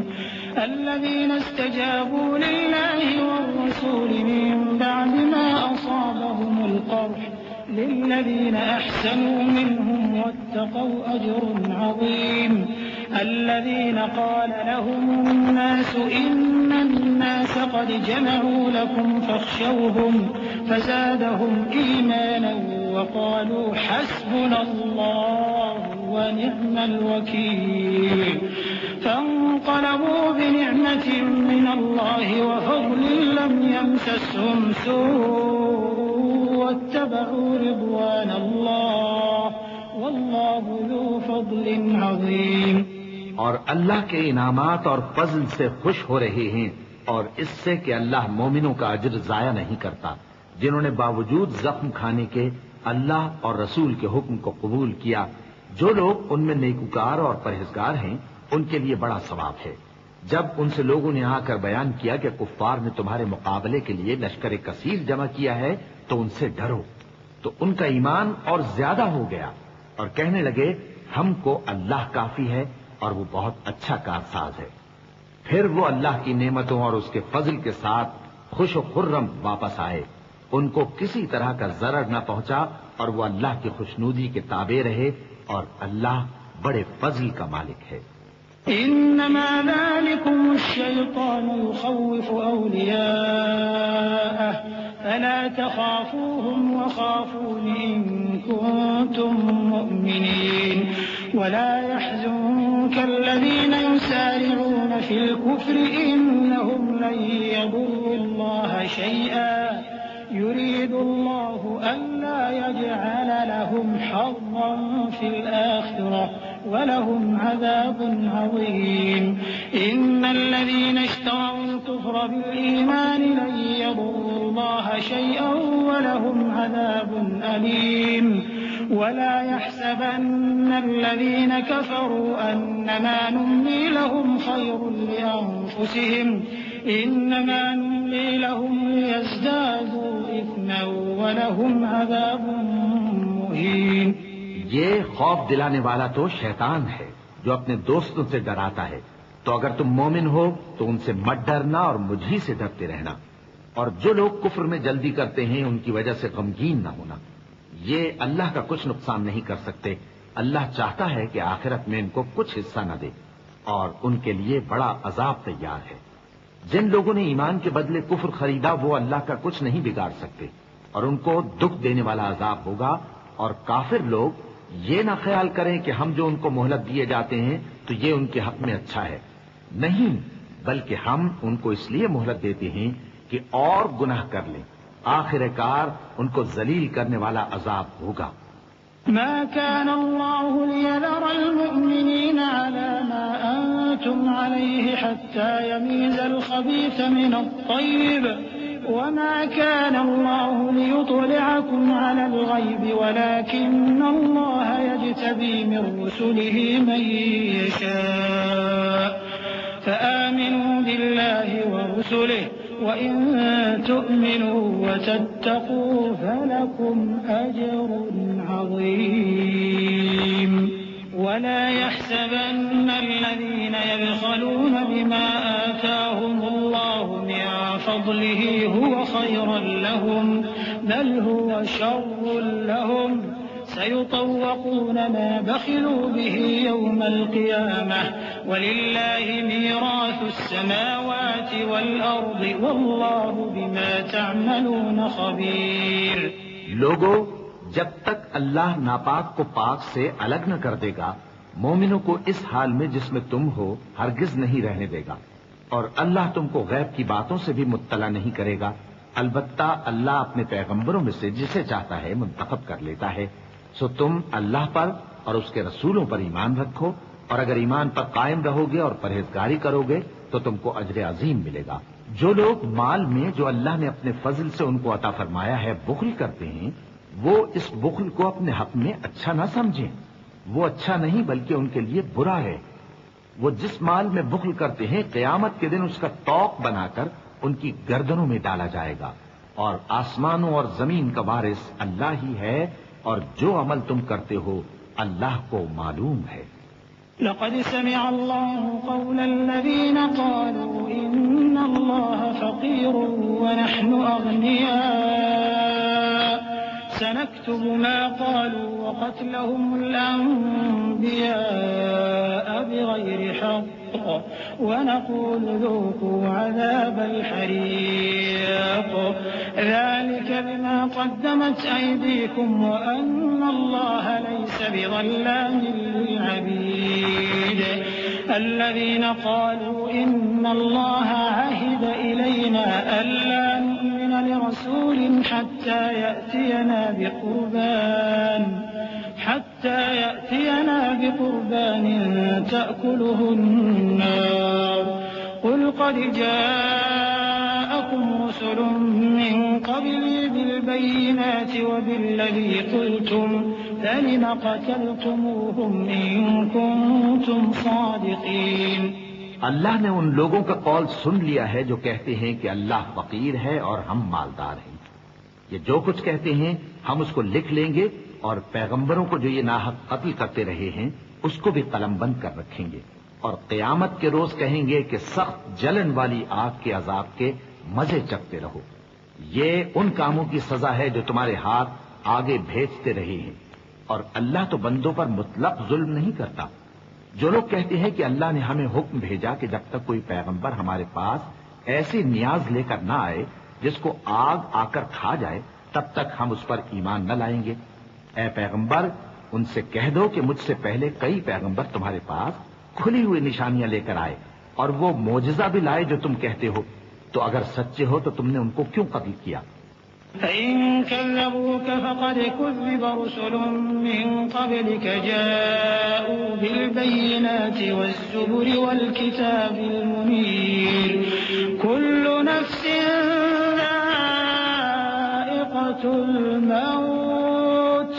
الذين استجابوا لله والرسول من بعد ما أصابهم القرح للذين أحسنوا منهم واتقوا أجر عظيم. الذين قال لهم الناس إن الناس قد جمعوا لكم فاخشوهم فزادهم إيمانا وقالوا حسبنا الله ونعم الوكيل. فانقلبوا بنعمة من الله وفضل لم يمسسهم سوء واتبعوا رضوان الله والله ذو فضل عظيم.
اور اللہ کے انعامات اور فضل سے خوش ہو رہے ہیں اور اس سے کہ اللہ مومنوں کا اجر ضائع نہیں کرتا جنہوں نے باوجود زخم کھانے کے اللہ اور رسول کے حکم کو قبول کیا. جو لوگ ان میں نیکوکار اور پرہیزگار ہیں ان کے لیے بڑا ثواب ہے. جب ان سے لوگوں نے آ کر بیان کیا کہ کفار نے تمہارے مقابلے کے لیے لشکر کثیر جمع کیا ہے تو ان سے ڈرو، تو ان کا ایمان اور زیادہ ہو گیا اور کہنے لگے ہم کو اللہ کافی ہے اور وہ بہت اچھا کارساز ہے. پھر وہ اللہ کی نعمتوں اور اس کے فضل کے ساتھ خوش و خرم واپس آئے. ان کو کسی طرح کا ضرر نہ پہنچا اور وہ اللہ کی خوشنودی کے تابع رہے اور اللہ بڑے فضل کا مالک ہے.
إنما ذلكم الشيطان يخوف أولياءه فلا تخافوهم وخافون إن كنتم مؤمنين ولا يحزنك الذين يسارعون في الكفر إنهم لن يضروا الله شيئا يريد الله ألا يجعل لهم حظا في الآخرة ولهم عذاب عظيم. إن الذين اشتروا الكفر بالإيمان لن يضروا الله شيئا ولهم عذاب أليم. ولا يحسبن الذين كفروا أنما نملي لهم خير لأنفسهم إنما نملي لهم ليزدادوا إثما ولهم عذاب مهين.
یہ خوف دلانے والا تو شیطان ہے جو اپنے دوستوں سے ڈراتا ہے. تو اگر تم مومن ہو تو ان سے مت ڈرنا اور مجھ ہی سے ڈرتے رہنا. اور جو لوگ کفر میں جلدی کرتے ہیں ان کی وجہ سے غمگین نہ ہونا. یہ اللہ کا کچھ نقصان نہیں کر سکتے. اللہ چاہتا ہے کہ آخرت میں ان کو کچھ حصہ نہ دے اور ان کے لیے بڑا عذاب تیار ہے. جن لوگوں نے ایمان کے بدلے کفر خریدا وہ اللہ کا کچھ نہیں بگاڑ سکتے اور ان کو دکھ دینے والا عذاب ہوگا. اور کافر لوگ یہ نہ خیال کریں کہ ہم جو ان کو مہلت دیے جاتے ہیں تو یہ ان کے حق میں اچھا ہے. نہیں، بلکہ ہم ان کو اس لیے مہلت دیتے ہیں کہ اور گناہ کر لیں. آخر کار ان کو ذلیل کرنے والا عذاب ہوگا.
ما كان الله ليذر المؤمنين على ما أنتم عليه حتى يميز الخبيث من الطيب وما كان الله ليطلعكم على الغيب ولكن الله يجتبي من رسله من يشاء فآمنوا بالله ورسله وإن تؤمنوا وتتقوا فلكم أجر عظيم. ولا يحسبن الذين يبخلون بما آتاهم الله من فضله هو خيرا لهم بل هو شر لهم سيطوقون ما بخلوا به يوم القيامة ولله ميراث السماوات والأرض والله بما تعملون خبير.
لوگو، جب تک اللہ ناپاک کو پاک سے الگ نہ کر دے گا مومنوں کو اس حال میں جس میں تم ہو ہرگز نہیں رہنے دے گا. اور اللہ تم کو غیب کی باتوں سے بھی مطلع نہیں کرے گا، البتہ اللہ اپنے پیغمبروں میں سے جسے چاہتا ہے منتخب کر لیتا ہے۔ سو تم اللہ پر اور اس کے رسولوں پر ایمان رکھو، اور اگر ایمان پر قائم رہو گے اور پرہیزگاری کرو گے تو تم کو اجر عظیم ملے گا۔ جو لوگ مال میں جو اللہ نے اپنے فضل سے ان کو عطا فرمایا ہے بخل کرتے ہیں، وہ اس بخل کو اپنے حق میں اچھا نہ سمجھیں، وہ اچھا نہیں بلکہ ان کے لیے برا ہے۔ وہ جس مال میں بخل کرتے ہیں قیامت کے دن اس کا طوق بنا کر ان کی گردنوں میں ڈالا جائے گا، اور آسمانوں اور زمین کا وارث اللہ ہی ہے، اور جو عمل تم کرتے ہو اللہ کو معلوم ہے۔
لقد سمع الله قول الذين قالوا إن الله فقير ونحن أغنياء سنكتب ما قالوا وقتلهم الأنبياء بغير حق ونقول ذوقوا عذاب الحريق ذلك بما قدمت أيديكم وأن الله ليس بظلام للعبيد الذين قالوا إن الله عهد إلينا ألا نؤمن لرسول حتى يأتينا بقربان تأكله النار قل قد جاءكم رسل من قبلي بالبينات وبالذي قلتم فلم قتلتموهم إن كنتم صادقين۔
اللہ نے ان لوگوں کا قول سن لیا ہے جو کہتے ہیں کہ اللہ فقیر ہے اور ہم مالدار ہیں۔ یہ جو کچھ کہتے ہیں ہم اس کو لکھ لیں گے، اور پیغمبروں کو جو یہ ناحق قتل کرتے رہے ہیں اس کو بھی قلم بند کر رکھیں گے، اور قیامت کے روز کہیں گے کہ سخت جلن والی آگ کے عذاب کے مزے چکتے رہو۔ یہ ان کاموں کی سزا ہے جو تمہارے ہاتھ آگے بھیجتے رہے ہیں، اور اللہ تو بندوں پر مطلق ظلم نہیں کرتا۔ جو لوگ کہتے ہیں کہ اللہ نے ہمیں حکم بھیجا کہ جب تک کوئی پیغمبر ہمارے پاس ایسی نیاز لے کر نہ آئے جس کو آگ آ کر کھا جائے تب تک ہم اس پر ایمان نہ لائیں گے۔ اے پیغمبر ان سے کہہ دو کہ مجھ سے پہلے کئی پیغمبر تمہارے پاس کھلی ہوئی نشانیاں لے کر آئے اور وہ معجزہ بھی لائے جو تم کہتے ہو، تو اگر سچے ہو تو تم نے ان کو کیوں قتل کیا؟
فإن كذبوك فقد كذب رسل من قبلك جاءوا بالبينات والزبر والكتاب المنير كل نفس ذائقة الموت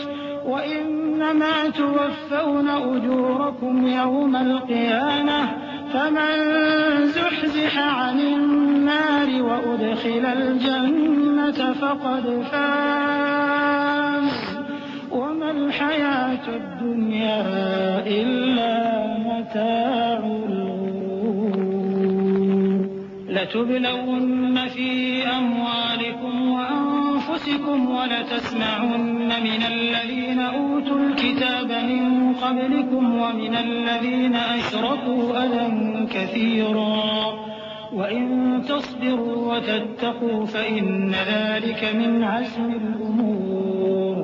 وإنما توفون أجوركم يوم القيامة فمن زحزح عن النار وأدخل الجنة فقد فاز وما الحياة الدنيا إلا متاع الغرور لتبلون في أموالكم وأنفسكم ولتسمعن من الذين أوتوا الكتاب من قبلكم ومن الذين أشركوا أذى كثيرا وإن تصبروا وتتقوا فإن ذلك من عزم الأمور۔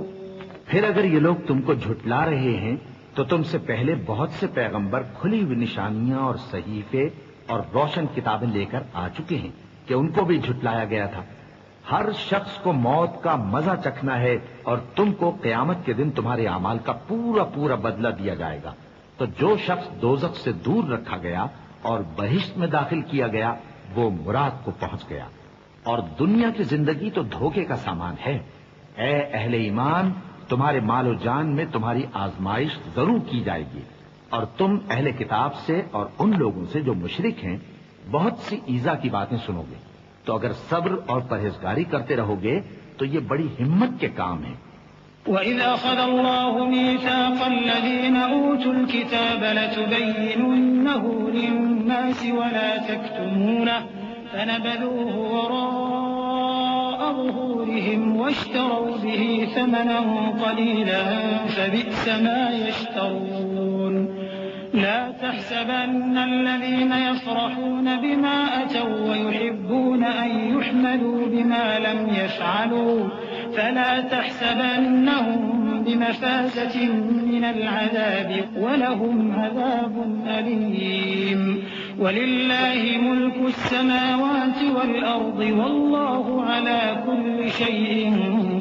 پھر اگر یہ لوگ تم کو جھٹلا رہے ہیں تو تم سے پہلے بہت سے پیغمبر کھلی ہوئی نشانیاں اور صحیفے اور روشن کتابیں لے کر آ چکے ہیں کہ ان کو بھی جھٹلایا گیا تھا۔ ہر شخص کو موت کا مزہ چکھنا ہے، اور تم کو قیامت کے دن تمہارے اعمال کا پورا پورا بدلہ دیا جائے گا۔ تو جو شخص دوزخ سے دور رکھا گیا اور بہشت میں داخل کیا گیا وہ مراد کو پہنچ گیا، اور دنیا کی زندگی تو دھوکے کا سامان ہے۔ اے اہل ایمان، تمہارے مال و جان میں تمہاری آزمائش ضرور کی جائے گی، اور تم اہل کتاب سے اور ان لوگوں سے جو مشرک ہیں بہت سی ایذا کی باتیں سنو گے، تو اگر صبر اور پرہیزگاری کرتے رہو گے تو یہ بڑی ہمت کے کام ہیں۔
وَإِذْ أَخَذَ اللَّهُ مِيثَاقَ الَّذِينَ أُوتُوا الْكِتَابَ لَتُبَيِّنُنَّهُ لِلنَّاسِ وَلَا تَكْتُمُونَهُ فَنَبَذُوهُ وَرَاءَ ظُهُورِهِمْ وَاشْتَرَوْا بِهِ ثَمَنًا قَلِيلًا فَبِئْسَ مَا يَشْتَرُونَ لا تحسبن الذين يفرحون بما أتوا ويحبون أن يحمدوا بما لم يفعلوا فلا تحسبنهم بمفازة من العذاب ولهم عذاب أليم وَلِلَّهِ مُلْكُ السَّمَاوَاتِ وَالْأَرْضِ وَاللَّهُ عَلَى كُلِّ شَيْءٍ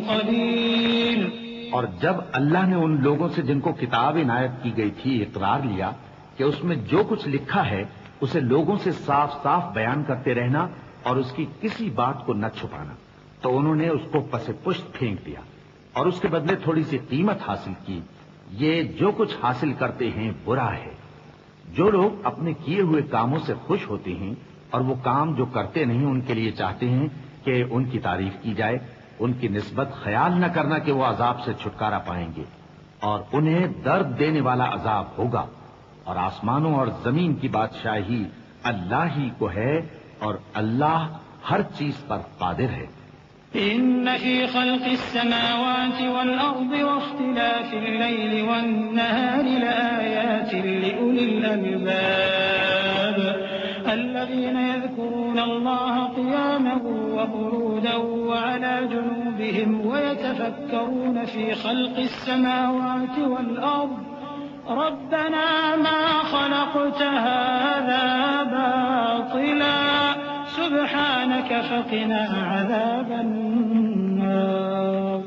قَدِيرٌ۔
اور جب اللہ نے ان لوگوں سے جن کو کتاب عنایت کی گئی تھی اقرار لیا کہ اس میں جو کچھ لکھا ہے اسے لوگوں سے صاف صاف بیان کرتے رہنا اور اس کی کسی بات کو نہ چھپانا، تو انہوں نے اس کو پس پشت پھینک دیا اور اس کے بدلے تھوڑی سی قیمت حاصل کی۔ یہ جو کچھ حاصل کرتے ہیں برا ہے۔ جو لوگ اپنے کیے ہوئے کاموں سے خوش ہوتے ہیں اور وہ کام جو کرتے نہیں ان کے لیے چاہتے ہیں کہ ان کی تعریف کی جائے، ان کی نسبت خیال نہ کرنا کہ وہ عذاب سے چھٹکارا پائیں گے، اور انہیں درد دینے والا عذاب ہوگا۔ اور آسمانوں اور زمین کی بادشاہی اللہ ہی کو ہے اور اللہ ہر چیز پر قادر ہے۔
إن في خلق السماوات والأرض واختلاف الليل والنهار لآيات لأولي الألباب الذين يذكرون الله قياما وقعودا وعلى جنوبهم ويتفكرون في خلق السماوات والأرض ربنا ما خلقت هذا باطلا سبحانك فقنا عذاب النار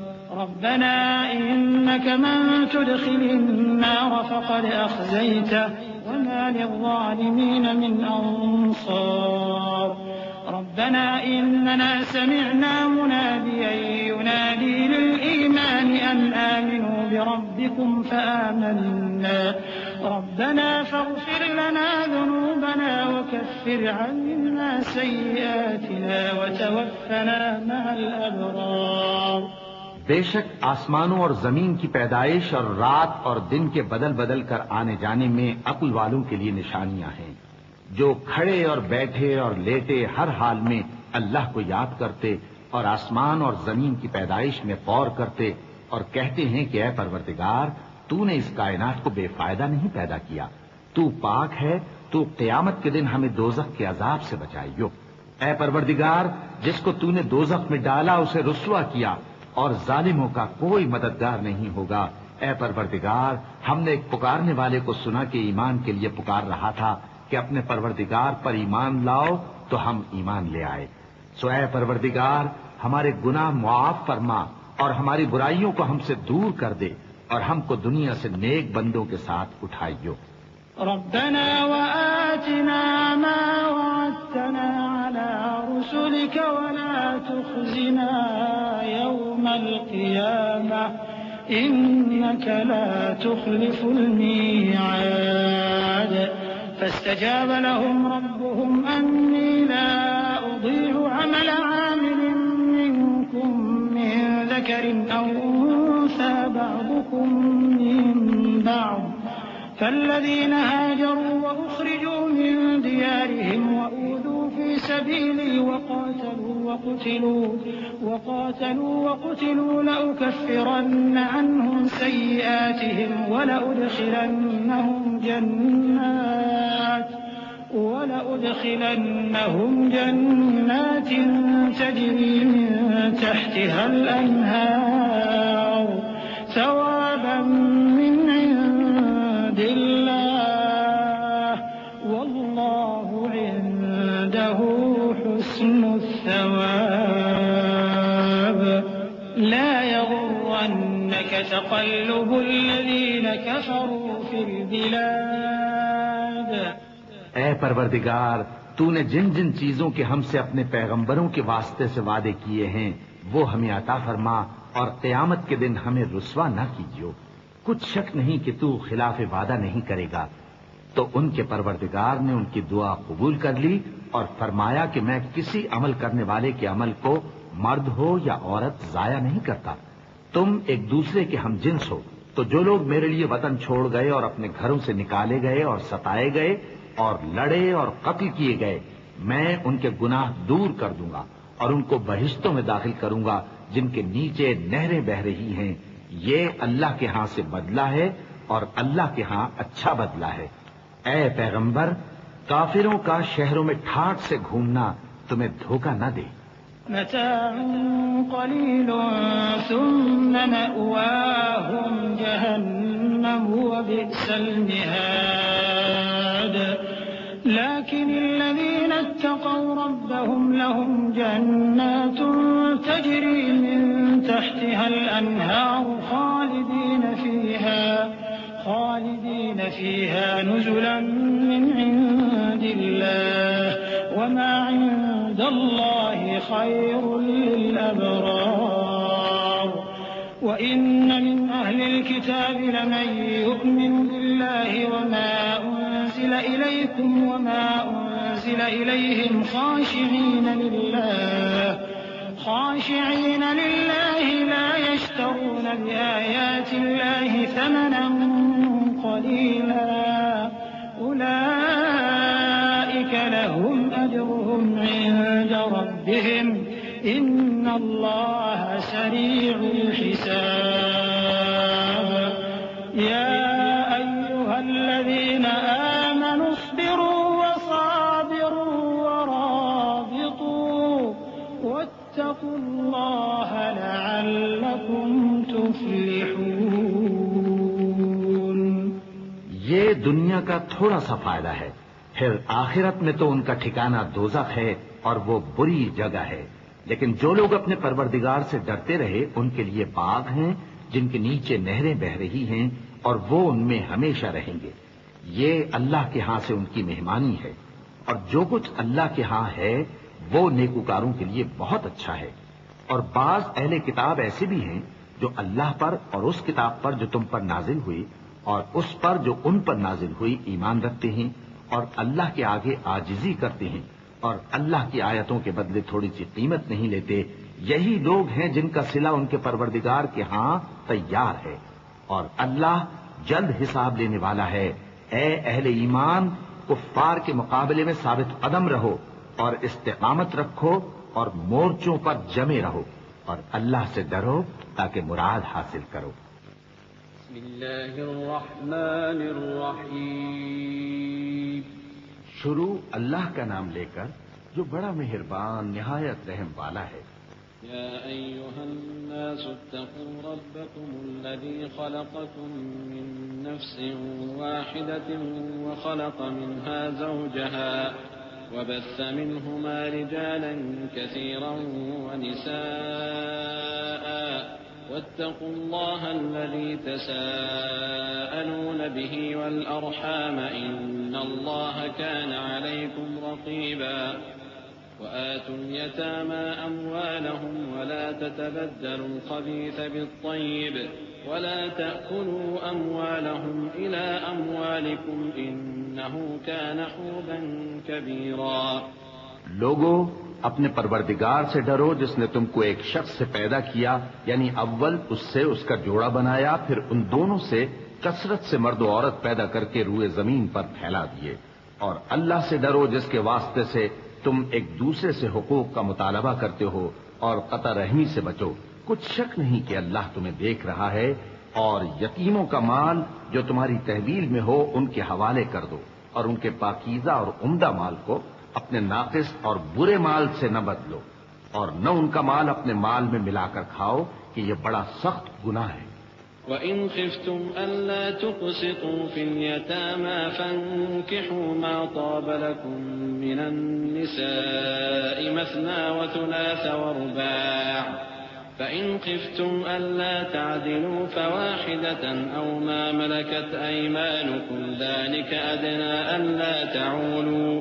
ربنا إنك من تدخل النار فقد أخزيته وما للظالمين من أنصار ربنا إننا سمعنا مناديا ينادي للإيمان أن آمنوا بربكم فآمنا ربنا فاغفر لنا ذنوبنا وكفر عنا سيئاتنا وتوفنا مع الأبرار۔
بے شک آسمانوں اور زمین کی پیدائش اور رات اور دن کے بدل بدل کر آنے جانے میں عقل والوں کے لیے نشانیاں ہیں، جو کھڑے اور بیٹھے اور لیٹے ہر حال میں اللہ کو یاد کرتے اور آسمان اور زمین کی پیدائش میں غور کرتے اور کہتے ہیں کہ اے پروردگار تو نے اس کائنات کو بے فائدہ نہیں پیدا کیا، تو پاک ہے، تو قیامت کے دن ہمیں دوزخ کے عذاب سے بچائیو۔ اے پروردگار جس کو تو نے دوزخ میں ڈالا اسے رسوا کیا اور ظالموں کا کوئی مددگار نہیں ہوگا۔ اے پروردگار ہم نے ایک پکارنے والے کو سنا کہ ایمان کے لیے پکار رہا تھا کہ اپنے پروردگار پر ایمان لاؤ تو ہم ایمان لے آئے، سو اے پروردگار ہمارے گناہ معاف فرما اور ہماری برائیوں کو ہم سے دور کر دے اور ہم کو دنیا سے نیک بندوں کے ساتھ اٹھائیو۔
ربنا وآتنا ما وعدتنا على رسلك ولا تخزنا يوم القيامة إنك لا تخلف الميعاد فاستجاب لهم ربهم أني لا أضيع عمل عامل منكم من ذكر أو أنثى بعضكم من بعض فالذين هاجروا وأخرجوا من ديارهم وأوذوا في سبيلي وقاتلوا لأكفرن عنهم سيئاتهم ولأدخلنهم جنات تجري من تحتها الأنهار ثوابا من عند الله والله عنده حسن الثواب لا يغرنك تقلب الذين كفروا في البلاد۔
اے پروردگار تو نے جن جن چیزوں کے ہم سے اپنے پیغمبروں کے واسطے سے وعدے کیے ہیں وہ ہمیں عطا فرما اور قیامت کے دن ہمیں رسوا نہ کیجیو، کچھ شک نہیں کہ تو خلاف وعدہ نہیں کرے گا۔ تو ان کے پروردگار نے ان کی دعا قبول کر لی اور فرمایا کہ میں کسی عمل کرنے والے کے عمل کو مرد ہو یا عورت ضائع نہیں کرتا، تم ایک دوسرے کے ہم جنس ہو۔ تو جو لوگ میرے لیے وطن چھوڑ گئے اور اپنے گھروں سے نکالے گئے اور ستائے گئے اور لڑے اور قتل کیے گئے، میں ان کے گناہ دور کر دوں گا اور ان کو بہشتوں میں داخل کروں گا جن کے نیچے نہریں بہ رہی ہیں۔ یہ اللہ کے ہاں سے بدلہ ہے اور اللہ کے ہاں اچھا بدلہ ہے۔ اے پیغمبر کافروں کا شہروں میں ٹھاٹ سے گھومنا تمہیں دھوکہ نہ دے۔
متاع قلیل ثم مأواہم جہنم وبئس المہاد لیکن ربهم لهم جنات تجري من تحتها الأنهار خالدين فيها نزلا من عند الله وما عند الله خير للأبرار وإن من أهل الكتاب لمن يؤمن بالله وما أنزل إليكم وما أنزل إليهم خاشعين لله لا يشترون بآيات الله ثمنا قليلا أولئك لهم أجرهم عند ربهم إن الله سريع الحساب يا أيها الذين آمنوا اصبروا وصابروا ورابطوا واتقوا الله لعلكم تفلحون.
یہ دنیا کا تھوڑا سا فائدہ ہے، پھر آخرت میں تو ان کا ٹھکانہ دوزخ ہے اور وہ بری جگہ ہے. لیکن جو لوگ اپنے پروردگار سے ڈرتے رہے ان کے لیے باغ ہیں جن کے نیچے نہریں بہ رہی ہیں اور وہ ان میں ہمیشہ رہیں گے. یہ اللہ کے ہاں سے ان کی مہمانی ہے، اور جو کچھ اللہ کے ہاں ہے وہ نیکوکاروں کے لیے بہت اچھا ہے. اور بعض اہل کتاب ایسے بھی ہیں جو اللہ پر اور اس کتاب پر جو تم پر نازل ہوئی اور اس پر جو ان پر نازل ہوئی ایمان رکھتے ہیں اور اللہ کے آگے عاجزی کرتے ہیں اور اللہ کی آیتوں کے بدلے تھوڑی سی قیمت نہیں لیتے. یہی لوگ ہیں جن کا صلہ ان کے پروردگار کے ہاں تیار ہے، اور اللہ جلد حساب لینے والا ہے. اے اہل ایمان، کفار کے مقابلے میں ثابت قدم رہو اور استقامت رکھو اور مورچوں پر جمے رہو اور اللہ سے ڈرو تاکہ مراد حاصل کرو.
بسم اللہ الرحمن الرحیم.
شروع اللہ کا نام لے کر جو بڑا مہربان نہایت رحم والا ہے.
یا ایھا الناس اتقوا ربکم الذی خلقکم من نفس واحدة وخلق منها زوجها وبث منهما رجالا كثيرا ونساء واتقوا الله الذي تساءلون به والأرحام إن الله كان عليكم رقيبا وآتوا اليتامى أموالهم ولا تتبدلوا الخبيث بالطيب ولا تأكلوا أموالهم إلى أموالكم إنه كان حوبا كبيرا.
لوگو، اپنے پروردگار سے ڈرو جس نے تم کو ایک شخص سے پیدا کیا، یعنی اول اس سے اس کا جوڑا بنایا، پھر ان دونوں سے کثرت سے مرد و عورت پیدا کر کے روئے زمین پر پھیلا دیے. اور اللہ سے ڈرو جس کے واسطے سے تم ایک دوسرے سے حقوق کا مطالبہ کرتے ہو، اور قطع رحمی سے بچو. کچھ شک نہیں کہ اللہ تمہیں دیکھ رہا ہے. اور یتیموں کا مال جو تمہاری تحویل میں ہو ان کے حوالے کر دو، اور ان کے پاکیزہ اور عمدہ مال کو اپنے ناقص اور برے مال سے نہ بدلو، اور نہ ان کا مال اپنے مال میں ملا کر کھاؤ کہ یہ بڑا سخت گناہ ہے.
وَإِنْ خِفْتُمْ أَلَّا تُقْسِطُوا فِي الْيَتَامَى فَانكِحُوا مَا طَابَ لَكُم مِّنَ النِّسَاءِ مَثْنَىٰ وَثُلَاثَ وَرُبَاعَ فَإِنْ خِفْتُمْ أَلَّا تَعْدِلُوا فَوَاحِدَةً أَوْ مَا مَلَكَتْ أَيْمَانُكُمْ ذَلِكَ أَدْنَىٰ أَلَّا تَعُولُوا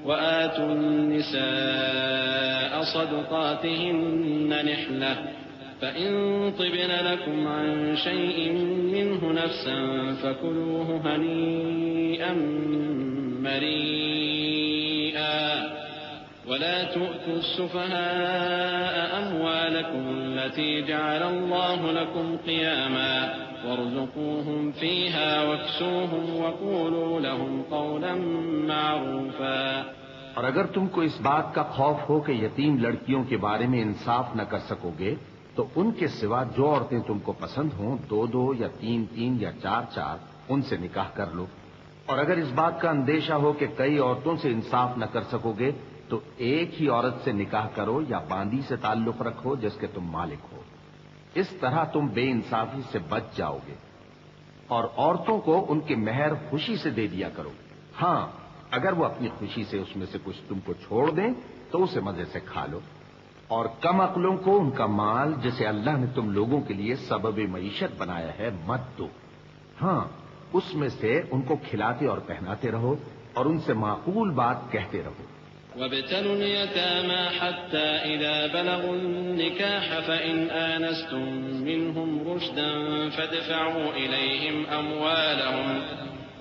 وَآتُوا النِّسَاءَ صَدُقَاتِهِنَّ نِحْلَةً فَإِن طِبْنَ لَكُمْ عَن شَيْءٍ مِّنْهُ نَفْسًا فَكُلُوهُ هَنِيئًا مَّرِيئًا وَلَا تُؤْتُوا السُّفَهَاءَ أَمْوَالَكُمُ الَّتِي جَعَلَ اللَّهُ لَكُمْ قِيَامًا وَارْزُقُوهُمْ فِيهَا وَاكْسُوهُمْ وَقُولُوا لَهُمْ قَوْلًا مَّعْرُوفًا.
اور اگر تم کو اس بات کا خوف ہو کہ یتیم لڑکیوں کے بارے میں انصاف نہ کر سکو گے تو ان کے سوا جو عورتیں تم کو پسند ہوں، 2 یا 3 یا 4 ان سے نکاح کر لو. اور اگر اس بات کا اندیشہ ہو کہ کئی عورتوں سے انصاف نہ کر سکو گے تو ایک ہی عورت سے نکاح کرو یا باندی سے تعلق رکھو جس کے تم مالک ہو. اس طرح تم بے انصافی سے بچ جاؤ گے. اور عورتوں کو ان کے مہر خوشی سے دے دیا کرو. ہاں، اگر وہ اپنی خوشی سے اس میں سے کچھ تم کو چھوڑ دیں تو اسے مزے سے کھا لو، اور کم عقلوں کو ان کا مال جسے اللہ نے تم لوگوں کے لیے سبب معیشت بنایا ہے مت دو، ہاں اس میں سے ان کو کھلاتے اور پہناتے رہو اور ان سے معقول بات کہتے رہو۔
وابتلوا اليتامى حتى إذا بلغوا النكاح فإن آنستم منهم رشدا فادفعوا إليهم أموالهم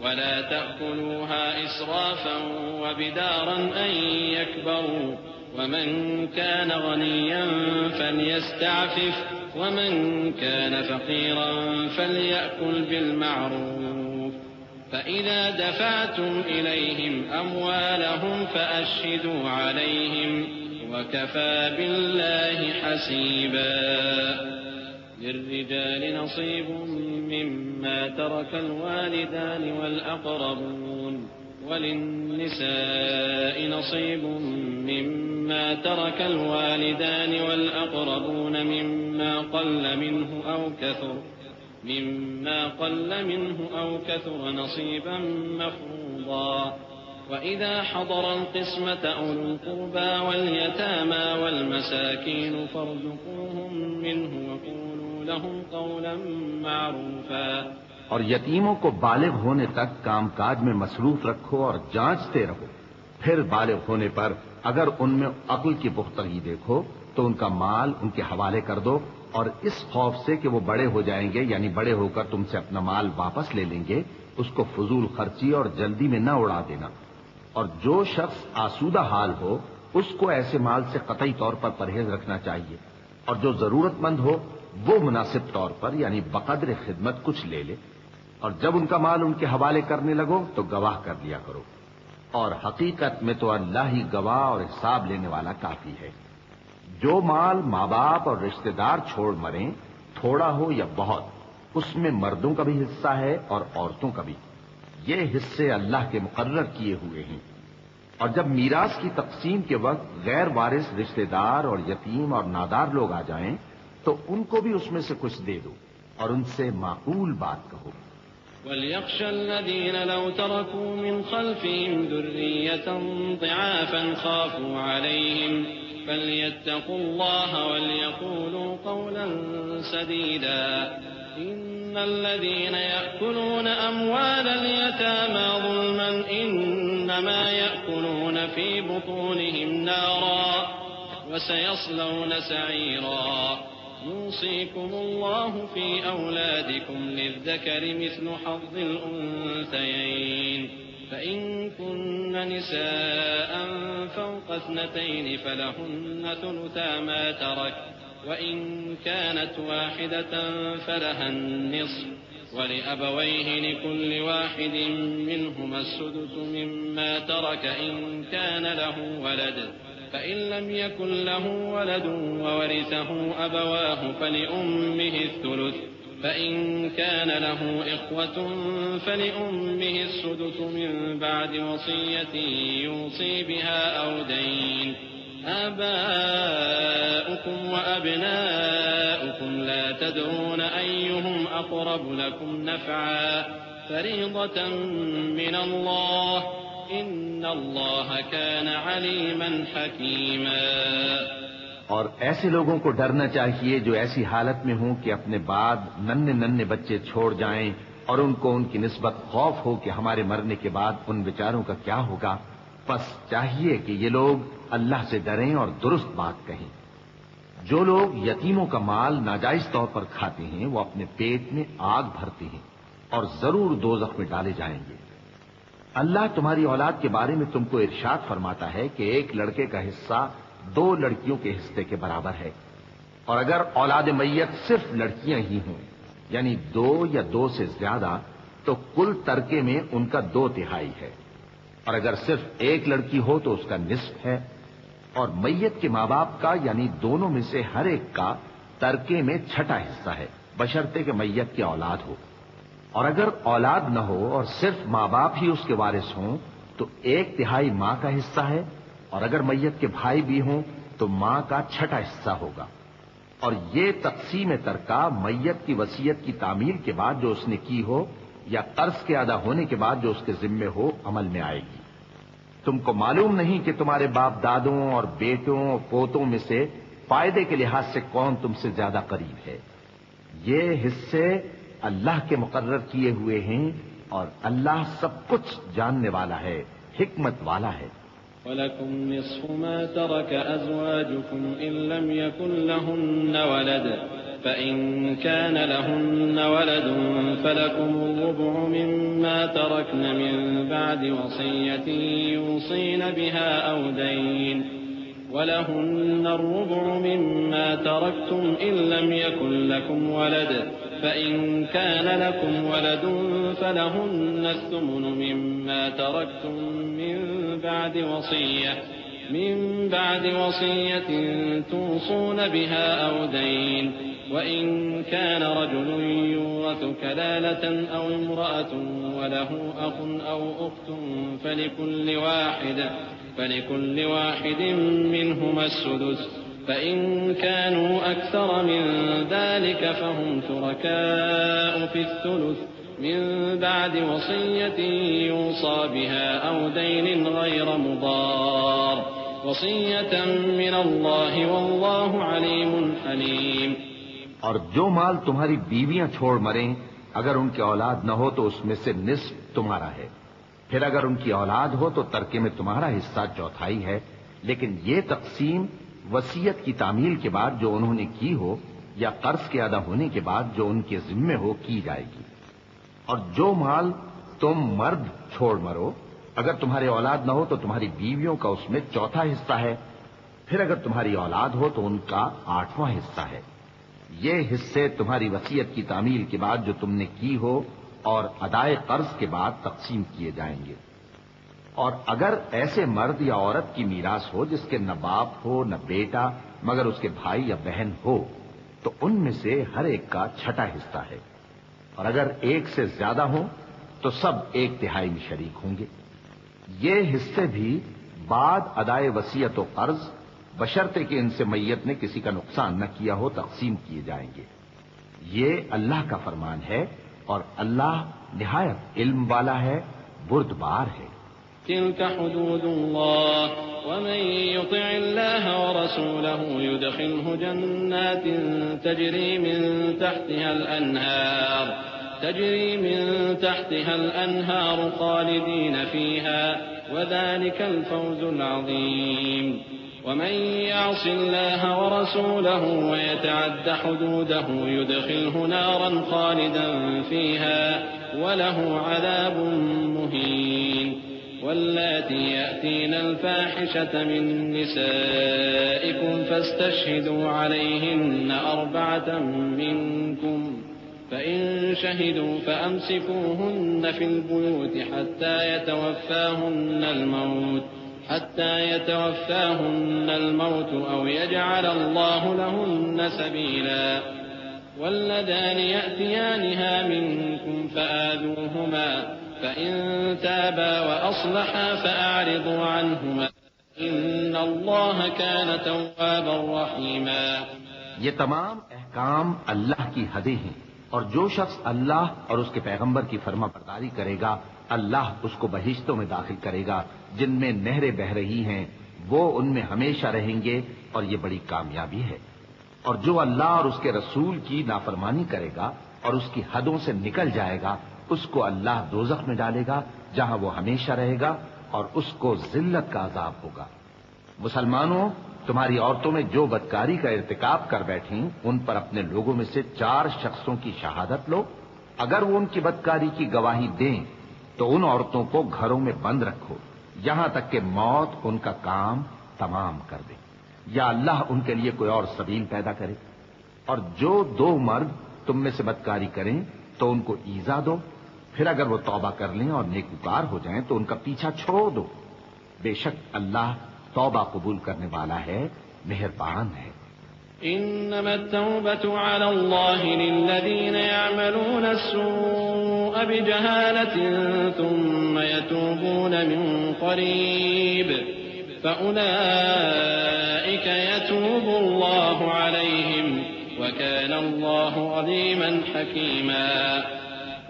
ولا تأكلوها إسرافا وبدارا أن يكبروا ومن كان غنيا فليستعفف ومن كان فقيرا فليأكل بالمعروف فإذا دفعتم إليهم أموالهم فأشهدوا عليهم وكفى بالله حسيبا للرجال نصيب مما ترك الوالدان والأقربون وللنساء نصيب مما ترك الوالدان والأقربون مما قل منه أو كثر نصيبا مفروضا وإذا حضر القسمة أولو القربى واليتامى والمساكين فارزقوهم منه وقولوا لهم قولا معروفا۔
اور یتیموں کو بالغ ہونے تک کام کاج میں مصروف رکھو اور جانچتے رہو، پھر بالغ ہونے پر اگر ان میں عقل کی پختگی دیکھو تو ان کا مال ان کے حوالے کر دو، اور اس خوف سے کہ وہ بڑے ہو جائیں گے یعنی بڑے ہو کر تم سے اپنا مال واپس لے لیں گے اس کو فضول خرچی اور جلدی میں نہ اڑا دینا۔ اور جو شخص آسودہ حال ہو اس کو ایسے مال سے قطعی طور پر پرہیز رکھنا چاہیے، اور جو ضرورت مند ہو وہ مناسب طور پر یعنی بقدر خدمت کچھ لے لے، اور جب ان کا مال ان کے حوالے کرنے لگو تو گواہ کر لیا کرو، اور حقیقت میں تو اللہ ہی گواہ اور حساب لینے والا کافی ہے۔ جو مال ماں باپ اور رشتہ دار چھوڑ مریں، تھوڑا ہو یا بہت، اس میں مردوں کا بھی حصہ ہے اور عورتوں کا بھی، یہ حصے اللہ کے مقرر کیے ہوئے ہیں۔ اور جب میراث کی تقسیم کے وقت غیر وارث رشتہ دار اور یتیم اور نادار لوگ آ جائیں تو ان کو بھی اس میں سے کچھ دے دو اور ان سے معقول بات کہو۔
وَلْيَخْشَ الَّذِينَ لَوْ تَرَكُوا مِنْ خَلْفِهِمْ ذُرِّيَّةً ضِعَافًا خَافُوا عَلَيْهِمْ فَلْيَتَّقُوا اللَّهَ وَلْيَقُولُوا قَوْلًا سَدِيدًا إِنَّ الَّذِينَ يَأْكُلُونَ أَمْوَالَ الْيَتَامَى ظُلْمًا إِنَّمَا يَأْكُلُونَ فِي بُطُونِهِمْ نَارًا وَسَيَصْلَوْنَ سَعِيرًا يُوصِيكُمُ اللَّهُ فِي أَوْلَادِكُمْ لِلذَّكَرِ مِثْلُ حَظِّ الْأُنثَيَيْنِ فإن كن نساء فوق 2 فلهن ثلثا ما ترك وإن كانت واحدة فلها النصف ولأبويه لكل واحد منهما السدس مما ترك إن كان له ولد فإن لم يكن له ولد وورثه أبواه فلأمه الثلث فإن كان له إخوة فلأمه السدس من بعد وصية يوصي بها أو دين آباؤكم وأبناؤكم لا تدرون أيهم أقرب لكم نفعا فريضة من الله إن الله كان عليما حكيما۔
اور ایسے لوگوں کو ڈرنا چاہیے جو ایسی حالت میں ہوں کہ اپنے بعد ننھے بچے چھوڑ جائیں اور ان کو ان کی نسبت خوف ہو کہ ہمارے مرنے کے بعد ان بیچاروں کا کیا ہوگا، پس چاہیے کہ یہ لوگ اللہ سے ڈریں اور درست بات کہیں۔ جو لوگ یتیموں کا مال ناجائز طور پر کھاتے ہیں وہ اپنے پیٹ میں آگ بھرتے ہیں اور ضرور دوزخ میں ڈالے جائیں گے۔ اللہ تمہاری اولاد کے بارے میں تم کو ارشاد فرماتا ہے کہ ایک لڑکے کا حصہ 2 لڑکیوں کے حصے کے برابر ہے، اور اگر اولاد میت صرف لڑکیاں ہی ہوں یعنی 2 یا 2 سے زیادہ تو کل ترکے میں ان کا 2/3 ہے، اور اگر صرف ایک لڑکی ہو تو اس کا نصف ہے، اور میت کے ماں باپ کا یعنی دونوں میں سے ہر ایک کا ترکے میں 6واں حصہ ہے بشرطے کہ میت کی اولاد ہو، اور اگر اولاد نہ ہو اور صرف ماں باپ ہی اس کے وارث ہوں تو 1/3 ماں کا حصہ ہے، اور اگر میت کے بھائی بھی ہوں تو ماں کا 6واں حصہ ہوگا۔ اور یہ تقسیم ترکہ میت کی وصیت کی تعمیل کے بعد جو اس نے کی ہو یا قرض کے ادا ہونے کے بعد جو اس کے ذمے ہو عمل میں آئے گی۔ تم کو معلوم نہیں کہ تمہارے باپ دادوں اور بیٹوں اور پوتوں میں سے فائدے کے لحاظ سے کون تم سے زیادہ قریب ہے؟ یہ حصے اللہ کے مقرر کیے ہوئے ہیں اور اللہ سب کچھ جاننے والا ہے، حکمت والا ہے۔
وَلَكُمْ نِصْفُ مَا تَرَكَ أَزْوَاجُكُمْ إِن لَّمْ يَكُن لَّهُنَّ وَلَدٌ فَإِن كَانَ لَهُنَّ وَلَدٌ فَلَكُمُ الرُّبُعُ مِمَّا تَرَكْنَ مِن بَعْدِ وَصِيَّةٍ يُوصِينَ بِهَا أَوْ دَيْنٍ وَلَهُنَّ الرُّبُعُ مِمَّا تَرَكْتُمْ إِن لَّمْ يَكُن لَّكُمْ وَلَدٌ فإن كان لكم ولد فلهن الثمن مما تركتم من بعد وصية توصون بها أو دين وإن كان رجل يورث كلالة أو امرأة وله أخ أو أخت فلكل واحد منهما السدس فإن كانوا أكثر من ذلك فهم شركاء في الثلث من بعد وصية يوصى بها أو دين غير مضار وصية من الله والله عليم حليم۔
اور جو مال تمہاری بیویاں چھوڑ مریں اگر ان کی اولاد نہ ہو تو اس میں سے نصف تمہارا ہے، پھر اگر ان کی اولاد ہو تو ترکے میں تمہارا حصہ چوتھائی ہے، لیکن یہ تقسیم وصیت کی تعمیل کے بعد جو انہوں نے کی ہو یا قرض کے ادا ہونے کے بعد جو ان کے ذمے ہو کی جائے گی۔ اور جو مال تم مرد چھوڑ مرو اگر تمہارے اولاد نہ ہو تو تمہاری بیویوں کا اس میں چوتھا حصہ ہے، پھر اگر تمہاری اولاد ہو تو ان کا 8واں حصہ ہے۔ یہ حصے تمہاری وصیت کی تعمیل کے بعد جو تم نے کی ہو اور ادائے قرض کے بعد تقسیم کیے جائیں گے۔ اور اگر ایسے مرد یا عورت کی میراث ہو جس کے نہ باپ ہو نہ بیٹا مگر اس کے بھائی یا بہن ہو تو ان میں سے ہر ایک کا 6واں حصہ ہے، اور اگر ایک سے زیادہ ہو تو سب 1/3 میں شریک ہوں گے۔ یہ حصے بھی بعد ادائے وصیت و قرض بشرطے کہ ان سے میت نے کسی کا نقصان نہ کیا ہو تقسیم کیے جائیں گے۔ یہ اللہ کا فرمان ہے اور اللہ نہایت علم والا ہے، بردبار ہے۔
تلك حدود الله ومن يطع الله ورسوله يدخله جنات تجري من تحتها الأنهار خالدين فيها وذلك الفوز العظيم ومن يعص الله ورسوله ويتعد حدوده يدخله نارا خالدا فيها وله عذاب مهين واللاتي يأتين الفاحشة من نسائكم فاستشهدوا عليهن 4 منكم فإن شهدوا فأمسكوهن في البيوت حتى يتوفاهن الموت أو يجعل الله لهن سبيلا واللذان يأتيانها منكم فآذوهما فإن تابا وأصلحا فأعرضوا عنهما إن الله كان توابا رحيما۔
یہ تمام احکام اللہ کی حدیں ہیں، اور جو شخص اللہ اور اس کے پیغمبر کی فرما برداری کرے گا اللہ اس کو بہشتوں میں داخل کرے گا جن میں نہریں بہہ رہی ہیں، وہ ان میں ہمیشہ رہیں گے اور یہ بڑی کامیابی ہے۔ اور جو اللہ اور اس کے رسول کی نافرمانی کرے گا اور اس کی حدوں سے نکل جائے گا اس کو اللہ دوزخ میں ڈالے گا جہاں وہ ہمیشہ رہے گا اور اس کو ذلت کا عذاب ہوگا۔ مسلمانوں، تمہاری عورتوں میں جو بدکاری کا ارتکاب کر بیٹھیں ان پر اپنے لوگوں میں سے 4 شخصوں کی شہادت لو، اگر وہ ان کی بدکاری کی گواہی دیں تو ان عورتوں کو گھروں میں بند رکھو یہاں تک کہ موت ان کا کام تمام کر دے یا اللہ ان کے لیے کوئی اور سبیل پیدا کرے۔ اور جو 2 مرد تم میں سے بدکاری کریں تو ان کو ایذا دو، پھر اگر وہ توبہ کر لیں اور نیکوکار ہو جائیں تو ان کا پیچھا چھوڑ دو، بے شک اللہ توبہ قبول کرنے والا ہے، مہربان ہے۔
إنما التوبة على الله للذين يعملون السوء بجهالة ثم يتوبون من قريب فأولئك يتوب الله عليهم وكان الله عليما حكيما۔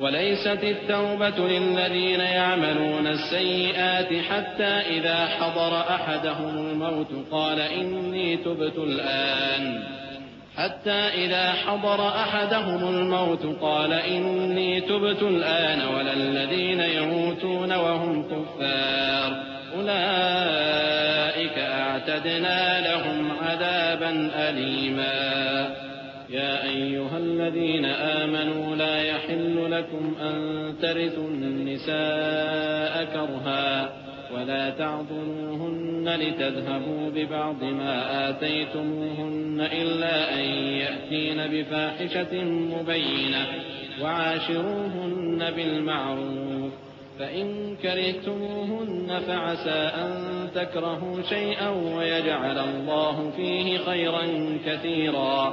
وليست التوبة للذين يعملون السيئات حتى إذا حضر أحدهم الموت قال إني تبت الآن ولا الذين يموتون وهم كفار أولئك أعتدنا لهم عذابا أليما يا أيها الذين آمنوا لا يحل لكم أن ترثوا النساء كرها ولا تعضلوهن لتذهبوا ببعض ما آتيتموهن إلا أن يأتين بفاحشة مبينة وعاشروهن بالمعروف فإن كرهتموهن فعسى أن تكرهوا شيئا ويجعل الله فيه خيرا كثيرا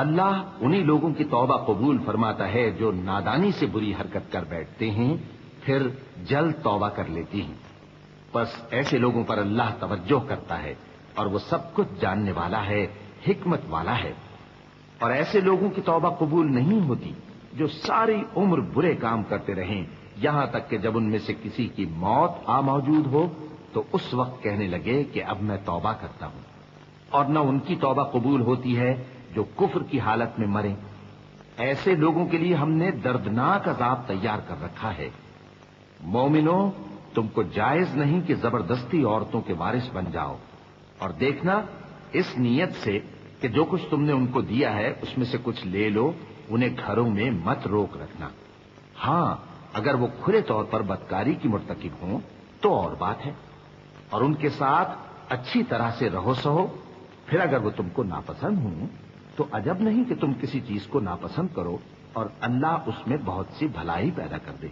اللہ انہی لوگوں کی توبہ قبول فرماتا ہے جو نادانی سے بری حرکت کر بیٹھتے ہیں پھر جلد توبہ کر لیتی ہیں، بس ایسے لوگوں پر اللہ توجہ کرتا ہے اور وہ سب کچھ جاننے والا ہے، حکمت والا ہے۔ اور ایسے لوگوں کی توبہ قبول نہیں ہوتی جو ساری عمر برے کام کرتے رہیں، یہاں تک کہ جب ان میں سے کسی کی موت آ موجود ہو تو اس وقت کہنے لگے کہ اب میں توبہ کرتا ہوں۔ اور نہ ان کی توبہ قبول ہوتی ہے جو کفر کی حالت میں مریں۔ ایسے لوگوں کے لیے ہم نے دردناک عذاب تیار کر رکھا ہے۔ مومنوں، تم کو جائز نہیں کہ زبردستی عورتوں کے وارث بن جاؤ، اور دیکھنا اس نیت سے کہ جو کچھ تم نے ان کو دیا ہے اس میں سے کچھ لے لو، انہیں گھروں میں مت روک رکھنا۔ ہاں، اگر وہ کھلے طور پر بدکاری کی مرتکب ہوں تو اور بات ہے، اور ان کے ساتھ اچھی طرح سے رہو سہو۔ پھر اگر وہ تم کو ناپسند ہوں تو عجب نہیں کہ تم کسی چیز کو ناپسند کرو، اور اللہ اس میں بہت سی بھلائی پیدا کر دے۔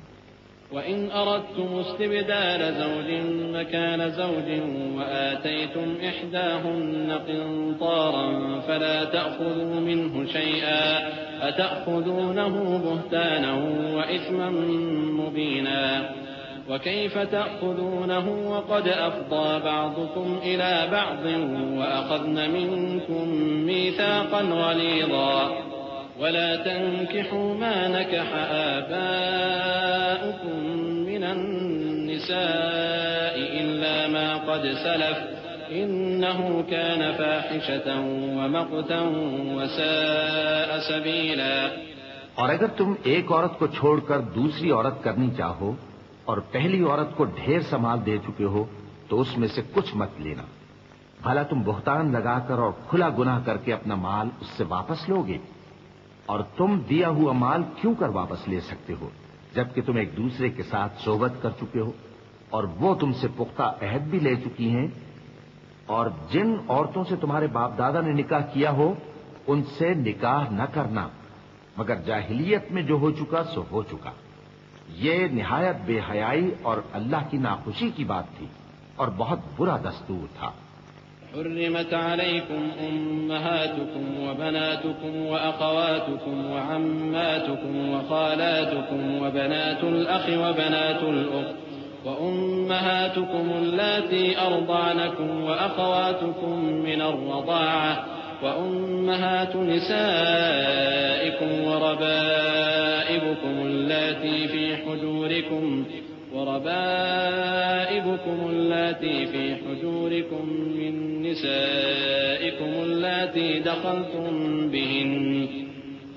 وَإِنْ أَرَدْتُمُ اسْتِبْدَالَ زَوْجٍ مَكَانَ زَوْجٍ وَآتَيْتُمْ إِحْدَاهُنَّ قِنطَارًا فَلَا تَأْخُذُوا مِنْهُ شَيْئًا أَتَأْخُذُونَهُ بُهْتَانًا وَإِثْمًا مُبِينًا وَكَيْفَ تَأْخُذُونَهُ وَقَدْ أَفْضَىٰ بَعْضُكُمْ إِلَىٰ بَعْضٍ وَأَخَذْنَ مِنكُم مِّيثَاقًا غَلِيظًا ولا تنكحوا ما نكح آباؤكم من النساء إلا ما قد سلف إنه كان فاحشة ومقتا وساء سبيلا۔
اور اگر تم ایک عورت کو چھوڑ کر دوسری عورت کرنی چاہو اور پہلی عورت کو ڈھیر سا مال دے چکے ہو تو اس میں سے کچھ مت لینا، بھلا تم بہتان لگا کر اور کھلا گناہ کر کے اپنا مال اس سے واپس لو گے؟ اور تم دیا ہوا مال کیوں کر واپس لے سکتے ہو جبکہ تم ایک دوسرے کے ساتھ صحبت کر چکے ہو اور وہ تم سے پختہ عہد بھی لے چکی ہیں؟ اور جن عورتوں سے تمہارے باپ دادا نے نکاح کیا ہو ان سے نکاح نہ کرنا مگر جاہلیت میں جو ہو چکا سو ہو چکا۔ یہ نہایت بے حیائی اور اللہ کی ناخوشی کی بات تھی اور بہت برا دستور تھا۔
حرمت عليكم أمهاتكم وبناتكم وأخواتكم وعماتكم وخالاتكم وبنات الأخ وبنات الأخت وأمهاتكم اللاتي أرضعنكم وأخواتكم من الرضاعة وأمهات نسائكم وربائبكم اللاتي في حجوركم من نسائكم اللاتي دخلتم بهن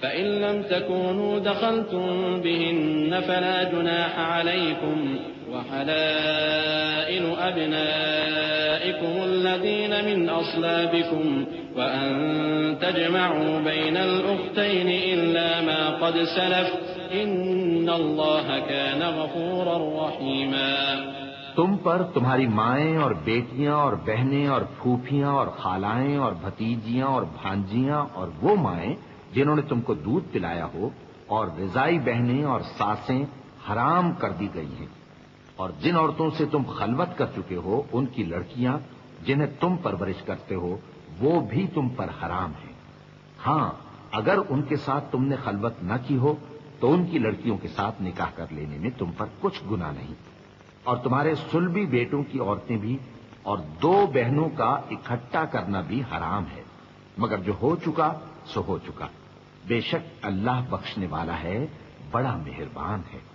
فإن لم تكونوا دخلتم بهن فلا جناح عليكم وحلائل أبنائكم الذين من أصلابكم وأن تجمعوا بين الأختين إلا ما قد سلف إن الله كان غفورا رحيما۔
تم پر تمہاری مائیں اور بیٹیاں اور بہنیں اور پھوپھیاں اور خالائیں اور بھتیجیاں اور بھانجیاں اور وہ مائیں جنہوں نے تم کو دودھ پلایا ہو اور رضائی بہنیں اور ساسیں حرام کر دی گئی ہیں، اور جن عورتوں سے تم خلوت کر چکے ہو ان کی لڑکیاں جنہیں تم پرورش کرتے ہو وہ بھی تم پر حرام ہیں۔ ہاں، اگر ان کے ساتھ تم نے خلوت نہ کی ہو تو ان کی لڑکیوں کے ساتھ نکاح کر لینے میں تم پر کچھ گناہ نہیں، اور تمہارے صلبی بیٹوں کی عورتیں بھی اور دو بہنوں کا اکٹھا کرنا بھی حرام ہے، مگر جو ہو چکا سو ہو چکا۔ بے شک اللہ بخشنے والا ہے، بڑا مہربان ہے۔